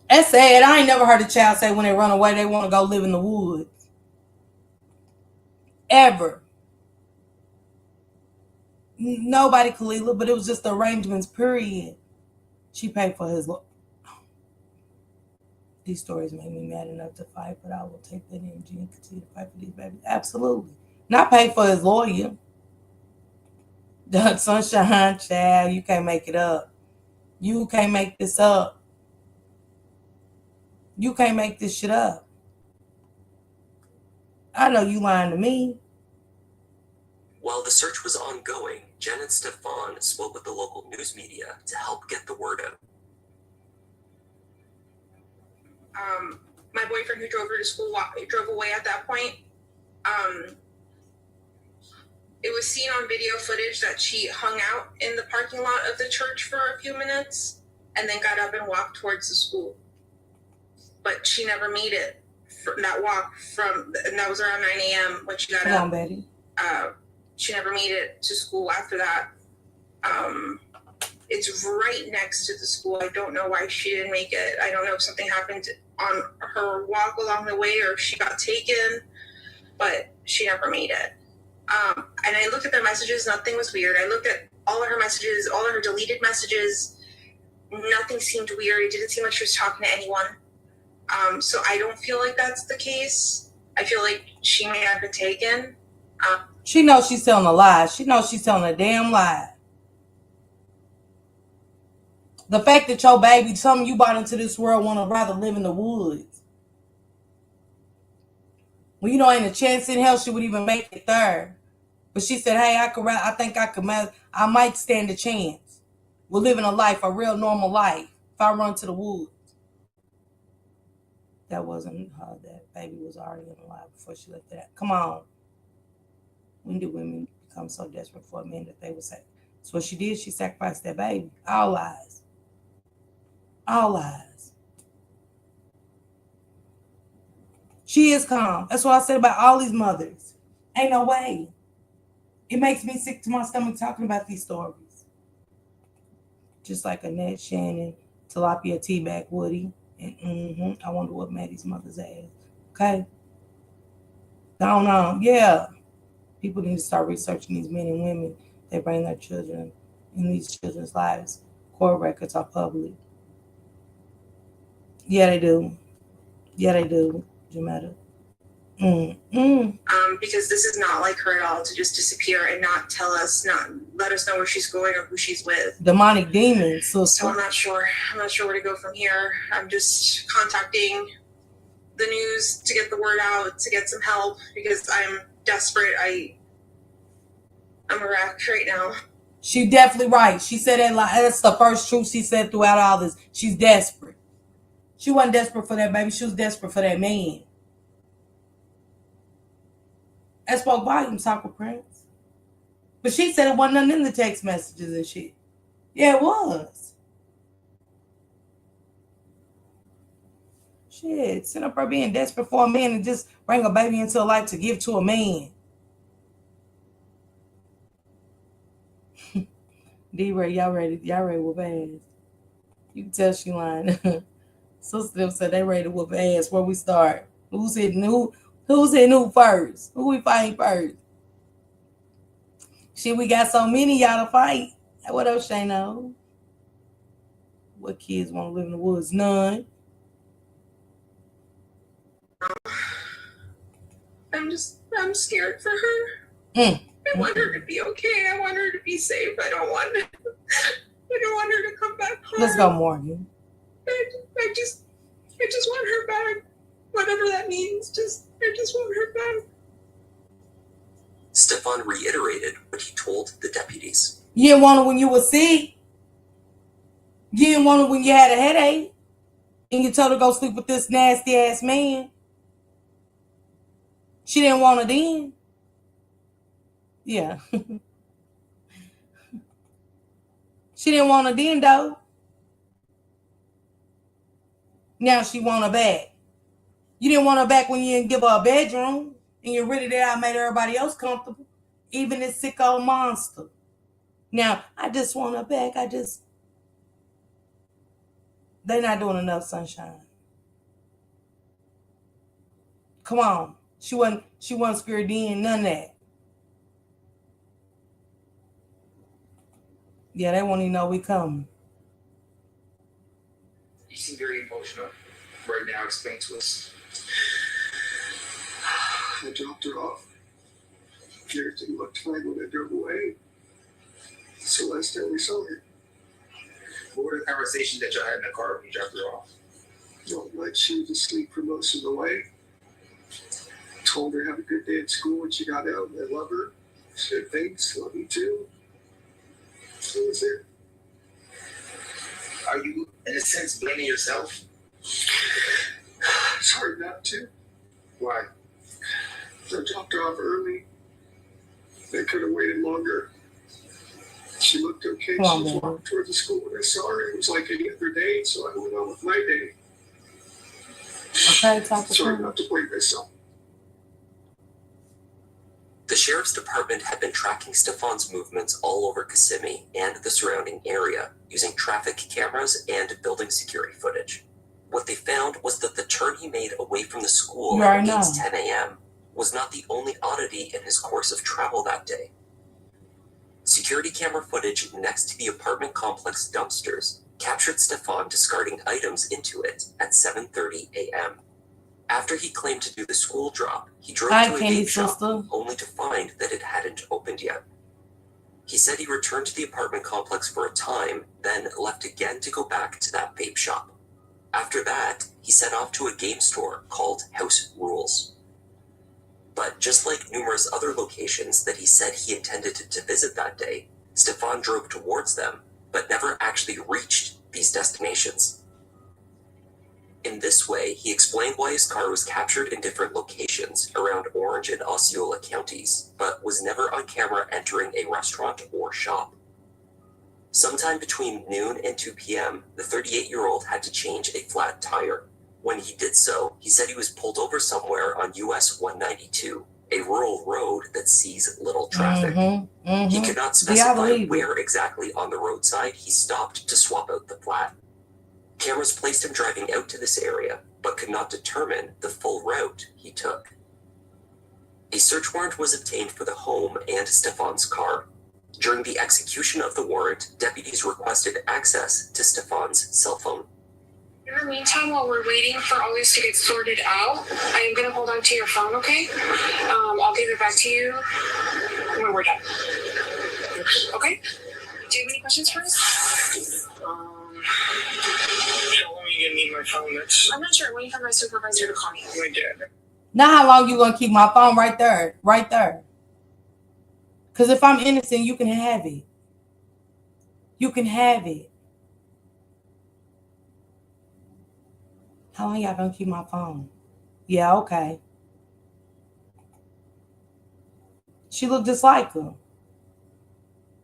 That's sad. I ain't never heard a child say when they run away they want to go live in the woods. Ever. Nobody, Kalila, but it was just the arrangements, period. She paid for his These stories make me mad enough to fight, but I will take that energy and continue to fight for these babies. Absolutely. Not pay for his lawyer. The Sunshine, child, you can't make it up. You can't make this up. You can't make this shit up. I know you lying to me. While the search was ongoing, Jen and Stefan spoke with the local news media to help get the word out. My boyfriend who drove her to school drove away at that point. It was seen on video footage that she hung out in the parking lot of the church for a few minutes and then got up and walked towards the school. But she never made it that walk and that was around 9 a.m. when she got up. Come on, Betty. She never made it to school after that. It's right next to the school. I don't know why she didn't make it. I don't know if something happened on her walk along the way or if she got taken, but she never made it. And I looked at the messages. Nothing was weird. I looked at all of her messages, all of her deleted messages. Nothing seemed weird. It didn't seem like she was talking to anyone. So I don't feel like that's the case. I feel like she may have been taken. She knows she's telling a lie. She knows she's telling a damn lie. The fact that your baby, something you brought into this world, want to rather live in the woods. Well, you know, ain't a chance in hell she would even make it there. But she said, hey, I think I might stand a chance. We're living a life, a real normal life, if I run to the woods. That wasn't her. That baby was already alive before she left that. Come on. When do women become so desperate for a man that they would say? So what she did, she sacrificed that baby. All lies. All lies. She is calm. That's what I said about all these mothers. Ain't no way. It makes me sick to my stomach talking about these stories. Just like Annette, Shannon, Tilapia, Teabag, Woody. And I wonder what made these mothers ass. Okay? Don't know. Yeah. People need to start researching these men and women that bring their children in these children's lives. Court records are public. Yeah, they do. Yeah, they do, Jametta. Because this is not like her at all to just disappear and not tell us, not let us know where she's going or who she's with. Demonic demons. So I'm not sure. I'm not sure where to go from here. I'm just contacting the news to get the word out, to get some help because I'm desperate. I'm a wreck right now. She definitely right. She said that like that's the first truth she said throughout all this. She's desperate. She wasn't desperate for that baby. She was desperate for that man. That spoke volumes, Soccer Prince. But she said it wasn't nothing in the text messages and shit. Yeah, it was. Shit, send up her being desperate for a man and just bring a baby into a life to give to a man. D-Ray, y'all ready with ass. You can tell she lying. Sister them said they ready to whoop ass. Where we start? Who's hitting who first? Who we fighting first? Shit, we got so many y'all to fight. What else, Shano? What kids want to live in the woods? None. I'm scared for her. I want her to be okay. I want her to be safe. I don't want her to come back home. Let's go, Morgan. I just want her back. Whatever that means. I just want her back. Stefan reiterated what he told the deputies. You didn't want her when you were sick. You didn't want her when you had a headache. And you told her to go sleep with this nasty ass man. She didn't want her then. Yeah. She didn't want her then, though. Now she want her back. You didn't want her back when you didn't give her a bedroom. And you really did. I made everybody else comfortable. Even this sick old monster. Now, I just want her back. They're not doing enough, Sunshine. Come on. She wasn't scared then, none of that. Yeah, they won't even know we coming. You seem very emotional right now. Explain to us. I dropped her off. Everything looked fine when I drove away. It's the last time we saw her. What were the conversations that y'all had in the car when you dropped her off? Not much. She was asleep for most of the way. Told her have a good day at school when she got out. I love her. Said thanks. Love you too. So was there. Are you, in a sense, blaming yourself? It's hard not to. Why? I dropped her off early. They could have waited longer. She looked okay. She was walking toward the school when I saw her. It was like any other day, so I went on with my day. Okay, talk to Sorry not to blame myself. The sheriff's department had been tracking Stefan's movements all over Kissimmee and the surrounding area using traffic cameras and building security footage. What they found was that the turn he made away from the school at 8:10 a.m. was not the only oddity in his course of travel that day. Security camera footage next to the apartment complex dumpsters captured Stefan discarding items into it at 7:30 a.m. After he claimed to do the school drop, he drove to a vape shop only to find that it hadn't opened yet. He said he returned to the apartment complex for a time, then left again to go back to that vape shop. After that, he set off to a game store called House Rules. But just like numerous other locations that he said he intended to visit that day, Stefan drove towards them, but never actually reached these destinations. In this way, he explained why his car was captured in different locations around Orange and Osceola counties, but was never on camera entering a restaurant or shop. Sometime between noon and 2 p.m., the 38-year-old had to change a flat tire. When he did so, he said he was pulled over somewhere on US 192, a rural road that sees little traffic. He could not specify where exactly on the roadside he stopped to swap out the flat. Cameras placed him driving out to this area, but could not determine the full route he took. A search warrant was obtained for the home and Stefan's car. During the execution of the warrant, deputies requested access to Stefan's cell phone. In the meantime, while we're waiting for all this to get sorted out, I am going to hold on to your phone, okay? I'll give it back to you when we're done. Okay? Do you have any questions for us? How long are you gonna need my phone? I'm not sure. I'm waiting for my supervisor to call me. My dad. Now how long you gonna keep my phone right there? Right there. Because if I'm innocent, you can have it. You can have it. How long y'all gonna keep my phone? Yeah, okay. She looked just like him.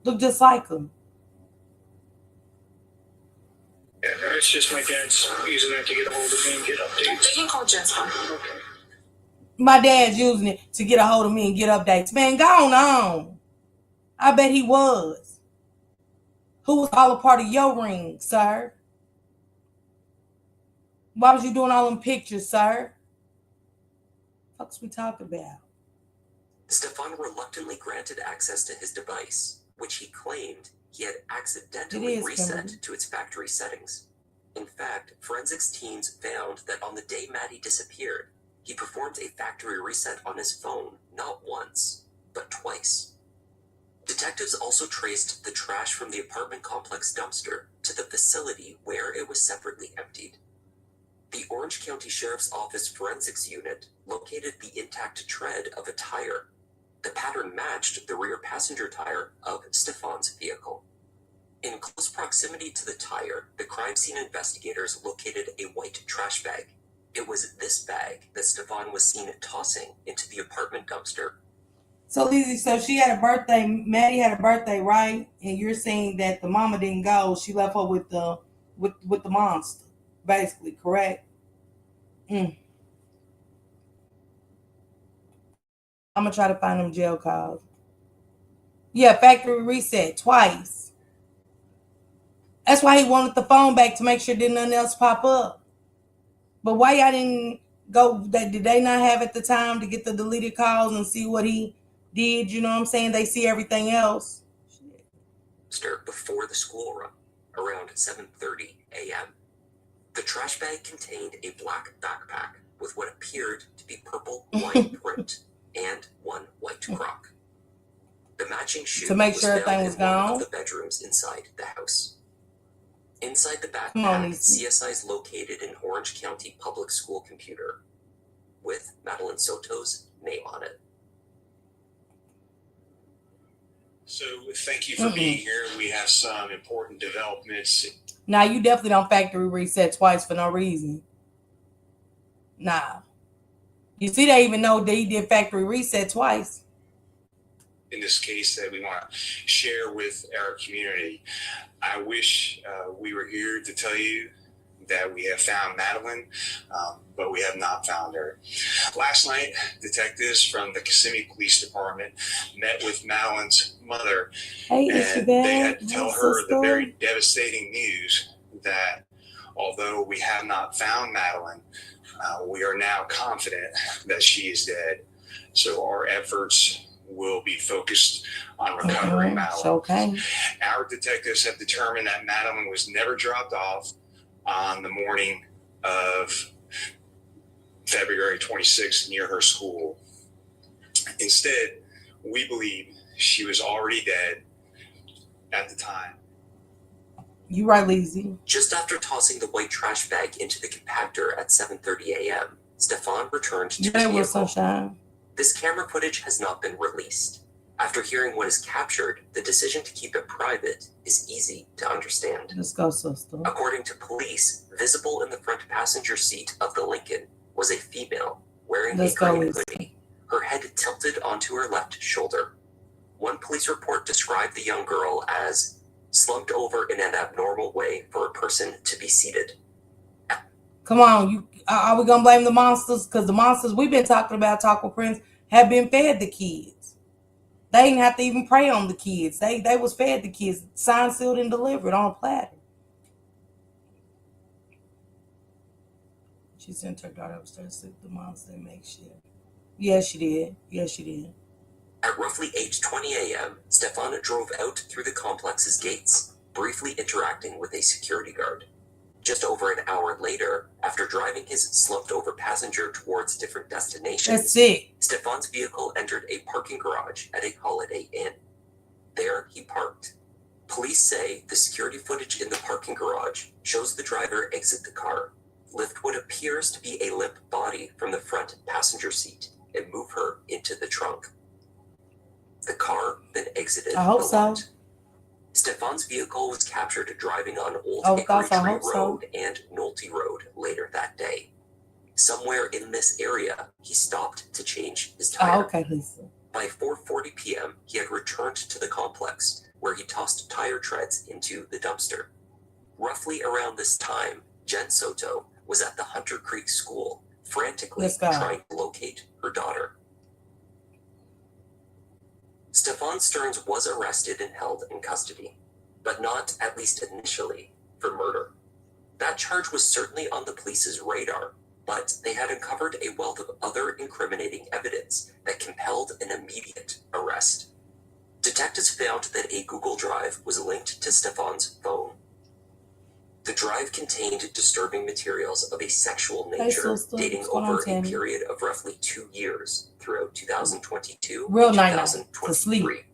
Looked just like him. Yeah, it's just my dad's using that to get a hold of me and get updates. You can call Jen's phone. Okay. My dad's using it to get a hold of me and get updates. Man, go on. I bet he was. Who was all a part of your ring, sir? Why was you doing all them pictures, sir? What's we talking about? Stefan reluctantly granted access to his device, which he claimed he had accidentally reset to its factory settings. In fact, forensics teams found that on the day Maddie disappeared, he performed a factory reset on his phone not once, but twice. Detectives also traced the trash from the apartment complex dumpster to the facility where it was separately emptied. The Orange County Sheriff's Office Forensics Unit located the intact tread of a tire. The pattern matched the rear passenger tire of Stefan's vehicle. In close proximity to the tire, the crime scene investigators located a white trash bag. It was this bag that Stefan was seen tossing into the apartment dumpster. So, Lizzie, so she had a birthday. Maddie had a birthday, right? And you're saying that the mama didn't go. She left her with the monster, basically, correct? I'm gonna try to find them jail calls. Yeah, factory reset twice. That's why he wanted the phone back, to make sure didn't nothing else pop up. But why y'all didn't go? Did they not have at the time to get the deleted calls and see what he did? You know what I'm saying? They see everything else. Before the school run, around 7:30 a.m. The trash bag contained a black backpack with what appeared to be purple wine print and one white crock. The matching shoe to make sure was everything found was in one gone. of the bedrooms inside the house. Inside the backpack, CSIs located an Orange County public school computer with Madeline Soto's name on it. So thank you for being here. We have some important developments. Now, you definitely don't factory reset twice for no reason. Nah. You see, they even know that he did factory reset twice. In this case, that we want to share with our community. I wish we were here to tell you that we have found Madeline, but we have not found her. Last night, detectives from the Kissimmee Police Department met with Madeline's mother, Hey, and they had to tell her the very devastating news that although we have not found Madeline, we are now confident that she is dead. So our efforts will be focused on recovering Madeline. Okay. Our detectives have determined that Madeline was never dropped off on the morning of February 26th near her school. Instead, we believe she was already dead at the time. You right, Lizzie. Just after tossing the white trash bag into the compactor at 7:30 a.m., Stefan returned to his vehicle. Sunshine. This camera footage has not been released. After hearing what is captured, the decision to keep it private is easy to understand. Let's go, sister. According to police, visible in the front passenger seat of the Lincoln was a female wearing a green hoodie, her head tilted onto her left shoulder. One police report described the young girl as slumped over in an abnormal way for a person to be seated. Come on, are we gonna blame the monsters? Because the monsters we've been talking about, Taco Prince, have been fed the kids. They didn't have to even prey on the kids. They was fed the kids, signed, sealed, and delivered on a platter. She sent her daughter upstairs to sleep. The mom said, make sure. Yes, she did. Yes, she did. At roughly 8:20 a.m., Stefan drove out through the complex's gates, briefly interacting with a security guard. Just over an hour later, after driving his slumped-over passenger towards different destinations, That's it. Stefan's vehicle entered a parking garage at a Holiday Inn. There, he parked. Police say the security footage in the parking garage shows the driver exit the car, lift what appears to be a limp body from the front passenger seat, and move her into the trunk. The car then exited I hope the so. lot. Stefan's vehicle was captured driving on Old Hickory Tree Road and Nolte Road later that day. Somewhere in this area, he stopped to change his tire. Okay, Lisa. By 4:40 p.m., he had returned to the complex, where he tossed tire treads into the dumpster. Roughly around this time, Jen Soto was at the Hunter Creek School, frantically trying to locate her daughter. Stefan Stearns was arrested and held in custody, but not, at least initially, for murder. That charge was certainly on the police's radar, but they had uncovered a wealth of other incriminating evidence that compelled an immediate arrest. Detectives found that a Google Drive was linked to Stefan's phone. The drive contained disturbing materials of a sexual nature dating over a period of roughly 2 years throughout 2022 and 2023.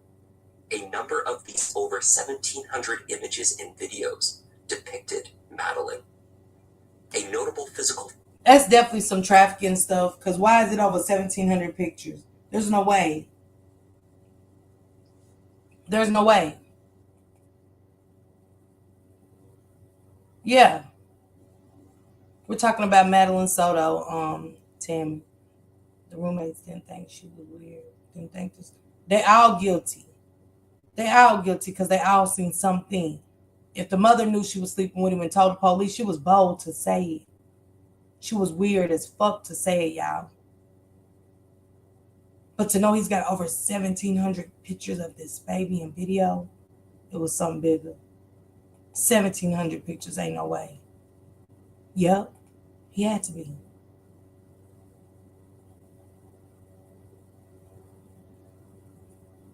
A number of these over 1,700 images and videos depicted Madeline. A notable physical... That's definitely some trafficking stuff, because why is it over 1,700 pictures? There's no way. There's no way. Yeah. We're talking about Madeline Soto, Tammy. The roommates didn't think she was weird. Didn't think this. They all guilty. They all guilty because they all seen something. If the mother knew she was sleeping with him and told the police, she was bold to say it. She was weird as fuck to say it, y'all. But to know he's got over 1,700 pictures of this baby and video, it was something bigger. 1,700 pictures, ain't no way. Yep, he had to be.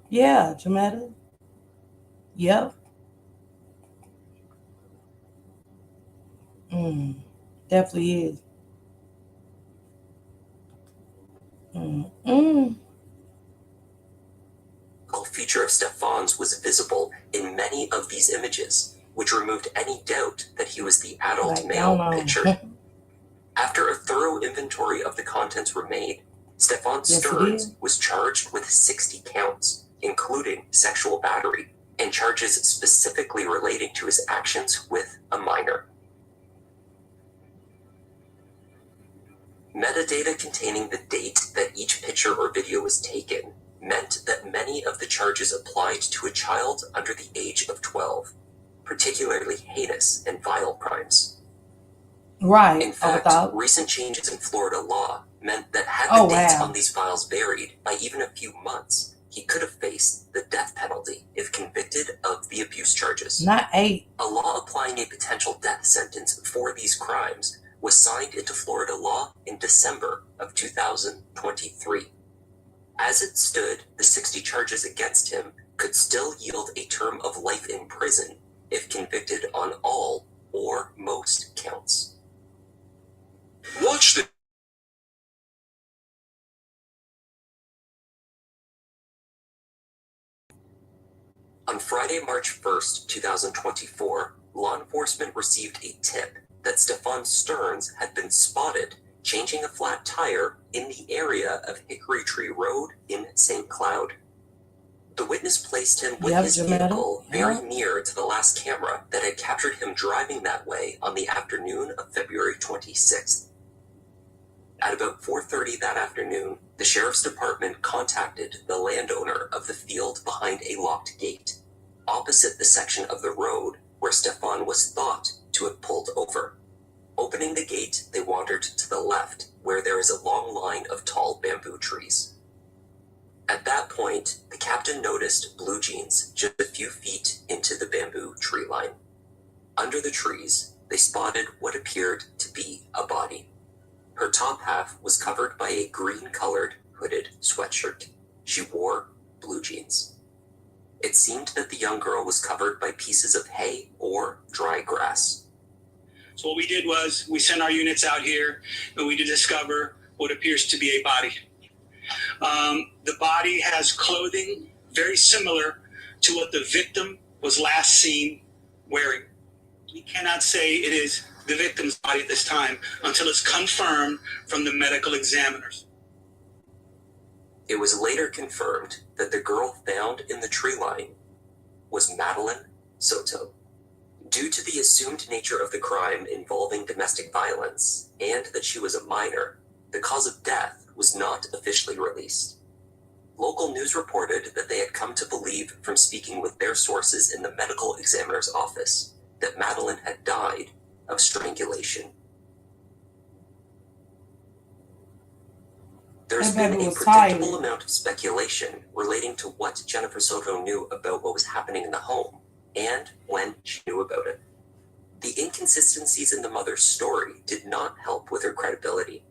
Yeah, Jametta. Yep. Definitely is. Feature of Stefan's was visible in many of these images, which removed any doubt that he was the adult male pictured. After a thorough inventory of the contents were made, Stefan Stearns was charged with 60 counts, including sexual battery, and charges specifically relating to his actions with a minor. Metadata containing the date that each picture or video was taken meant that many of the charges applied to a child under the age of 12, particularly heinous and vile crimes. Right. In fact, recent changes in Florida law meant that had the dates on these files varied by even a few months, he could have faced the death penalty if convicted of the abuse charges. Not 8. A law applying a potential death sentence for these crimes was signed into Florida law in December of 2023. As it stood, the 60 charges against him could still yield a term of life in prison if convicted on all or most counts. Watch this. On Friday, March 1st, 2024, law enforcement received a tip that Stefan Stearns had been spotted changing a flat tire in the area of Hickory Tree Road in St. Cloud. The witness placed him with his vehicle very near to the last camera that had captured him driving that way on the afternoon of February 26th. At about 4:30 that afternoon, the sheriff's department contacted the landowner of the field behind a locked gate, opposite the section of the road where Stefan was thought to have pulled over. Opening the gate, they wandered to the left, where there is a long line of tall bamboo trees. At that point, the captain noticed blue jeans just a few feet into the bamboo tree line. Under the trees, they spotted what appeared to be a body. Her top half was covered by a green-colored hooded sweatshirt. She wore blue jeans. It seemed that the young girl was covered by pieces of hay or dry grass. So what we did was we sent our units out here and we did discover what appears to be a body. The body has clothing very similar to what the victim was last seen wearing. We cannot say it is the victim's body at this time until it's confirmed from the medical examiners. It was later confirmed that the girl found in the tree line was Madeline Soto. Due to the assumed nature of the crime involving domestic violence and that she was a minor, the cause of death was not officially released. Local news reported that they had come to believe from speaking with their sources in the medical examiner's office that Madeline had died of strangulation. There's been a predictable amount of speculation relating to what Jennifer Soto knew about what was happening in the home and when she knew about it. The inconsistencies in the mother's story did not help with her credibility,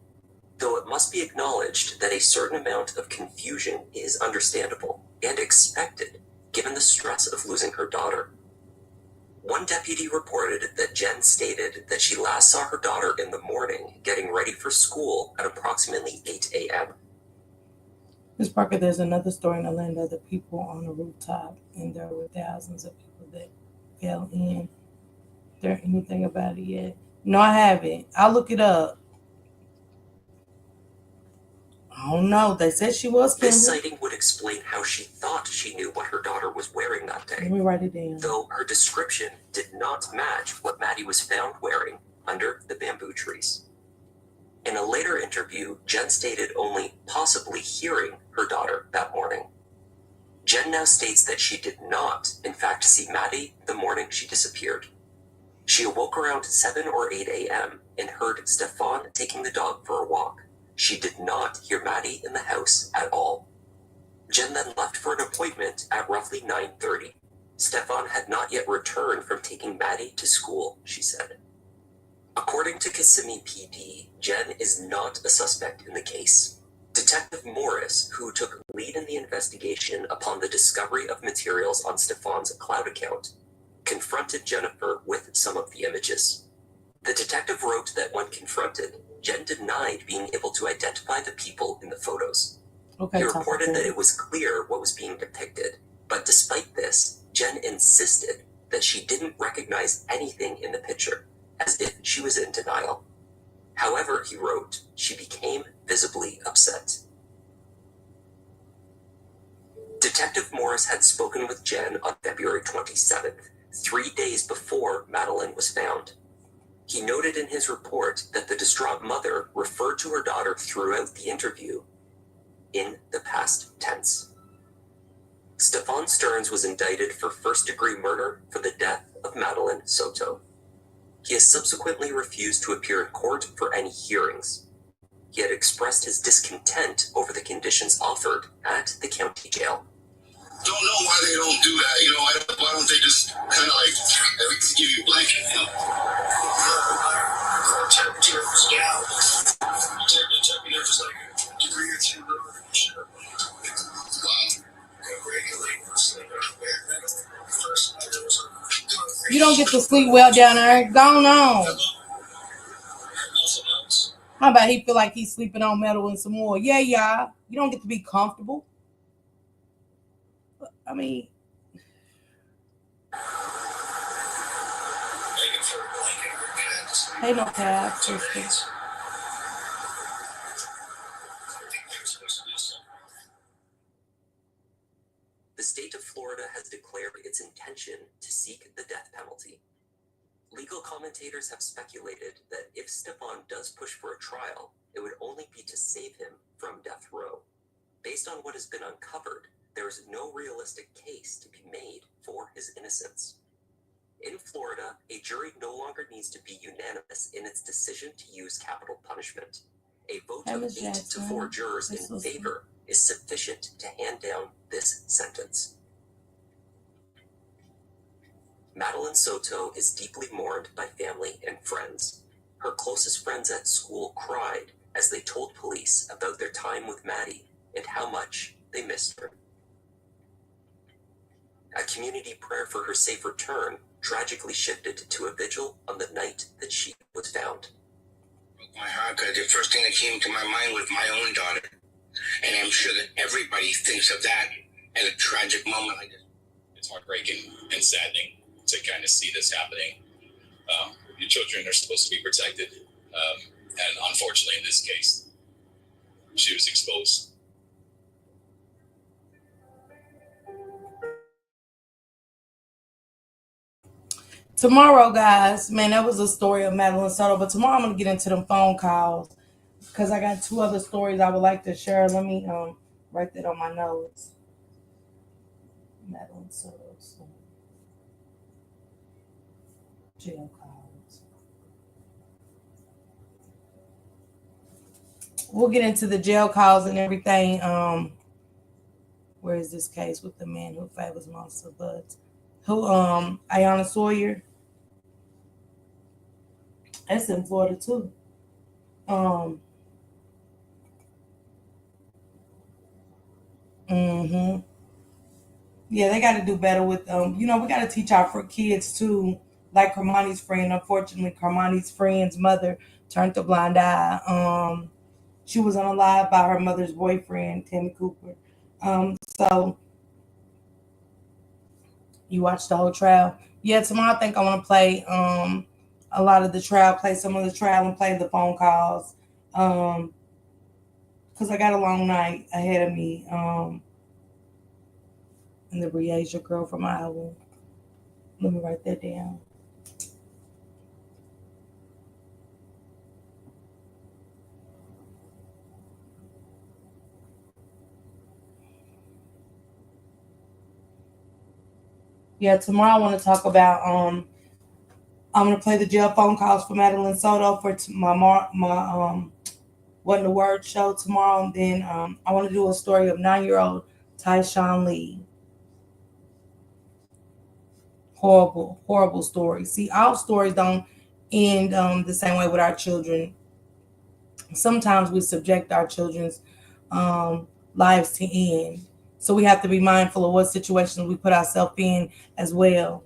though it must be acknowledged that a certain amount of confusion is understandable and expected given the stress of losing her daughter. One deputy reported that Jen stated that she last saw her daughter in the morning getting ready for school at approximately 8 a.m. Ms. Parker, there's another story in Atlanta of the people on the rooftop, and there were thousands of people that fell in. Is there anything about it yet? No, I haven't. I'll look it up. I don't know. They said she was killed. This sighting would explain how she thought she knew what her daughter was wearing that day. Let me write it down. Though her description did not match what Maddie was found wearing under the bamboo trees. In a later interview, Jen stated only possibly hearing her daughter that morning. Jen now states that she did not, in fact, see Maddie the morning she disappeared. She awoke around 7 or 8 a.m. and heard Stefan taking the dog for a walk. She did not hear Maddie in the house at all. Jen then left for an appointment at roughly 9:30. Stefan had not yet returned from taking Maddie to school, she said. According to Kissimmee PD, Jen is not a suspect in the case. Detective Morris, who took lead in the investigation upon the discovery of materials on Stefan's cloud account, confronted Jennifer with some of the images. The detective wrote that when confronted, Jen denied being able to identify the people in the photos. He reported that it was clear what was being depicted, but despite this, Jen insisted that she didn't recognize anything in the picture, as if she was in denial. However, he wrote, she became visibly upset. Detective Morris had spoken with Jen on February 27th, 3 days before Madeline was found. He noted in his report that the distraught mother referred to her daughter throughout the interview in the past tense. Stefan Stearns was indicted for first-degree murder for the death of Madeline Soto. He has subsequently refused to appear in court for any hearings. He had expressed his discontent over the conditions offered at the county jail. Don't know why they don't do that, why don't they just kind of like at least give you a blanket, temperature of scalp. Temperature just like a degree or two lower than shit. Wow. Regulate first night it was You don't get to sleep well down there. Go on. How about he feel like he's sleeping on metal and some more? Yeah, y'all. You don't get to be comfortable. I mean, ain't no cab, sister. The state of Florida has declared its intention to seek the death penalty. Legal commentators have speculated that if Stepan does push for a trial, it would only be to save him from death row. Based on what has been uncovered, there is no realistic case to be made for his innocence. In Florida, a jury no longer needs to be unanimous in its decision to use capital punishment. A vote of 8 to 4 jurors in favor is sufficient to hand down this sentence. Madeline Soto is deeply mourned by family and friends. Her closest friends at school cried as they told police about their time with Maddie and how much they missed her. A community prayer for her safe return tragically shifted to a vigil on the night that she was found. My heart, because the first thing that came to my mind was my own daughter. And I'm sure that everybody thinks of that at a tragic moment like this. It's heartbreaking and saddening to kind of see this happening. Your children are supposed to be protected. And unfortunately, in this case, she was exposed. Tomorrow, guys, man, that was a story of Madeline Soto. But tomorrow I'm going to get into them phone calls because I got 2 other stories I would like to share. Let me write that on my notes. Madeline Soto. Jail calls. We'll get into the jail calls and everything. Where is this case with the man who favors monster buds? Who, Ayanna Sawyer? That's in Florida too. Yeah, they got to do better with we got to teach our kids too. Like Carmani's friend, unfortunately, Carmani's friend's mother turned a blind eye. She was unalived by her mother's boyfriend, Timmy Cooper. So you watched the whole trial. Yeah, tomorrow I think I want to play a lot of the trial, play some of the trial, and play the phone calls. Because I got a long night ahead of me. And the Reasia girl from Iowa. Let me write that down. Yeah, tomorrow I want to talk about I'm going to play the jail phone calls for Madeline Soto for my What in the Word show tomorrow. And then I want to do a story of 9-year-old Tyshawn Lee. Horrible, horrible story. See, our stories don't end the same way with our children. Sometimes we subject our children's lives to end. So we have to be mindful of what situations we put ourselves in as well.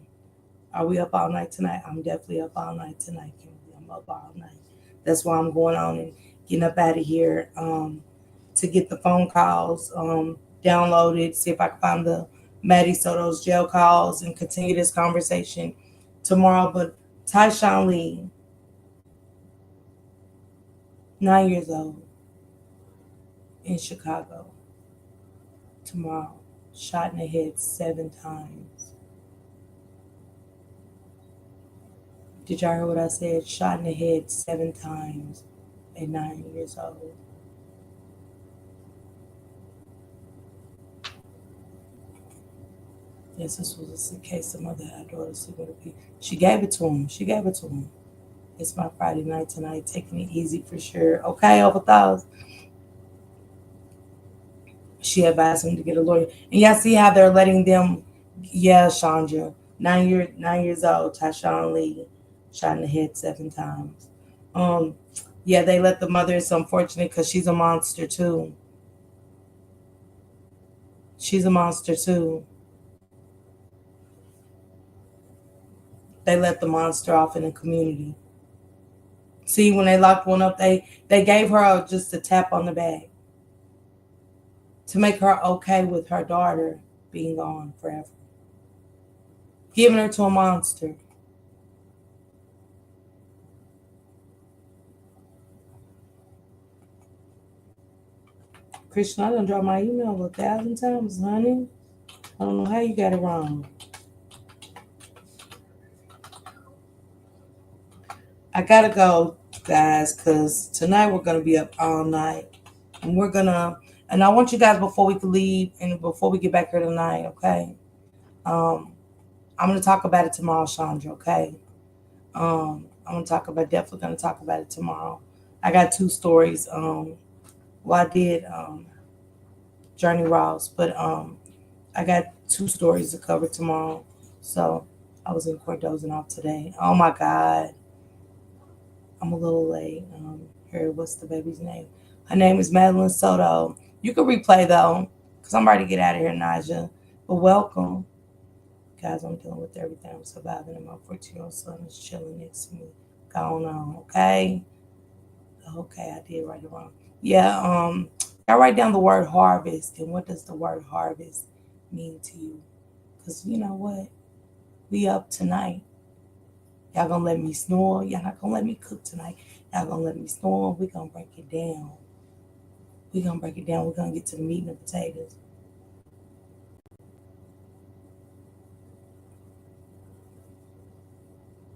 Are we up all night tonight? I'm definitely up all night tonight, Kimberly. I'm up all night. That's why I'm going on and getting up out of here to get the phone calls downloaded, see if I can find the Maddie Soto's jail calls and continue this conversation tomorrow. But Tyshawn Lee, 9 years old, in Chicago, tomorrow, shot in the head 7 times. Did y'all hear what I said? Shot in the head 7 times at 9 years old. Yes, this was a case the mother had daughter sleeping with people. She gave it to him. It's my Friday night tonight, taking it easy for sure. Okay, Overthoughts. She advised him to get a lawyer. And y'all see how they're letting them, yeah, Chandra, 9 years old, Tyshawn Lee, shot in the head 7 times. Yeah, they let the mother. It's unfortunate because she's a monster too. She's a monster too. They let the monster off in the community. See, when they locked one up, they gave her just a tap on the back to make her okay with her daughter being gone forever. Giving her to a monster. Christian, I done dropped my email 1,000 times, honey. I don't know how you got it wrong. I gotta go, guys, because tonight we're gonna be up all night. And I want you guys, before we can leave and before we get back here tonight, okay? I'm gonna talk about it tomorrow, Chandra, okay? I'm definitely gonna talk about it tomorrow. I got 2 stories. I did Jouri Ross, but I got 2 stories to cover tomorrow. So I was in court dozing off today. Oh my God. I'm a little late. Here, what's the baby's name? Her name is Madeline Soto. You can replay though, because I'm ready to get out of here, Naja. But welcome. Guys, I'm dealing with everything. I'm surviving, and my 14-year-old son is chilling next to me. Going on, okay? Okay, I did write it wrong. Yeah, I write down the word harvest, and what does the word harvest mean to you? Because you know what? We up tonight. Y'all gonna let me snore? Y'all not gonna let me cook tonight. Y'all gonna let me snore? We gonna break it down. We're gonna get to the meat and the potatoes.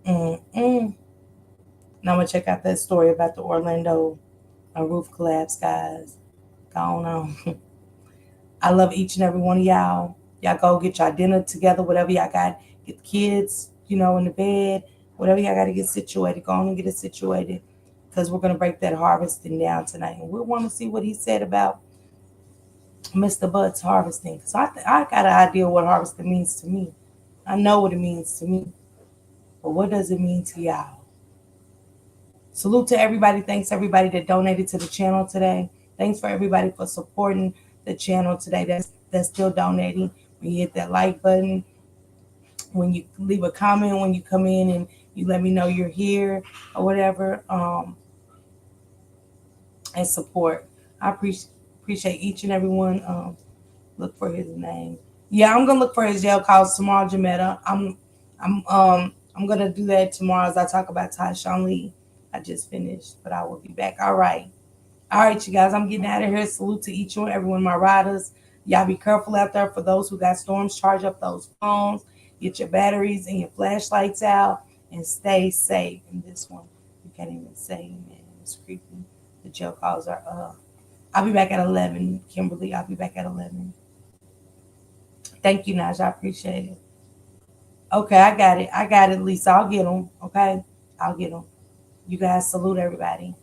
Now I'm gonna check out that story about the Orlando roof collapse, guys. Going on. I love each and every one of y'all. Y'all go get y'all dinner together, whatever y'all got. Get the kids, in the bed. Whatever y'all got to get situated. Go on and get it situated. Because we're going to break that harvesting down tonight. And we want to see what he said about Mr. Bud's harvesting. Because I got an idea what harvesting means to me. I know what it means to me. But what does it mean to y'all? Salute to everybody. Thanks everybody that donated to the channel today. Thanks for everybody for supporting the channel today that's still donating. When you hit that like button, when you leave a comment, when you come in and you let me know you're here or whatever, and support. I appreciate each and every one. Look for his name. Yeah, I'm gonna look for his jail calls tomorrow, Jametta. I'm gonna do that tomorrow as I talk about Tyshawn Lee. I just finished, but I will be back. All right, you guys. I'm getting out of here. Salute to each and every one of my riders. Y'all be careful out there. For those who got storms, charge up those phones. Get your batteries and your flashlights out, and stay safe. And this one, you can't even say, man, it's creepy. The jail calls are up. I'll be back at 11, Kimberly. I'll be back at 11. Thank you, Naj. I appreciate it. Okay, I got it, Lisa. I'll get them. Okay, I'll get them. You guys salute everybody.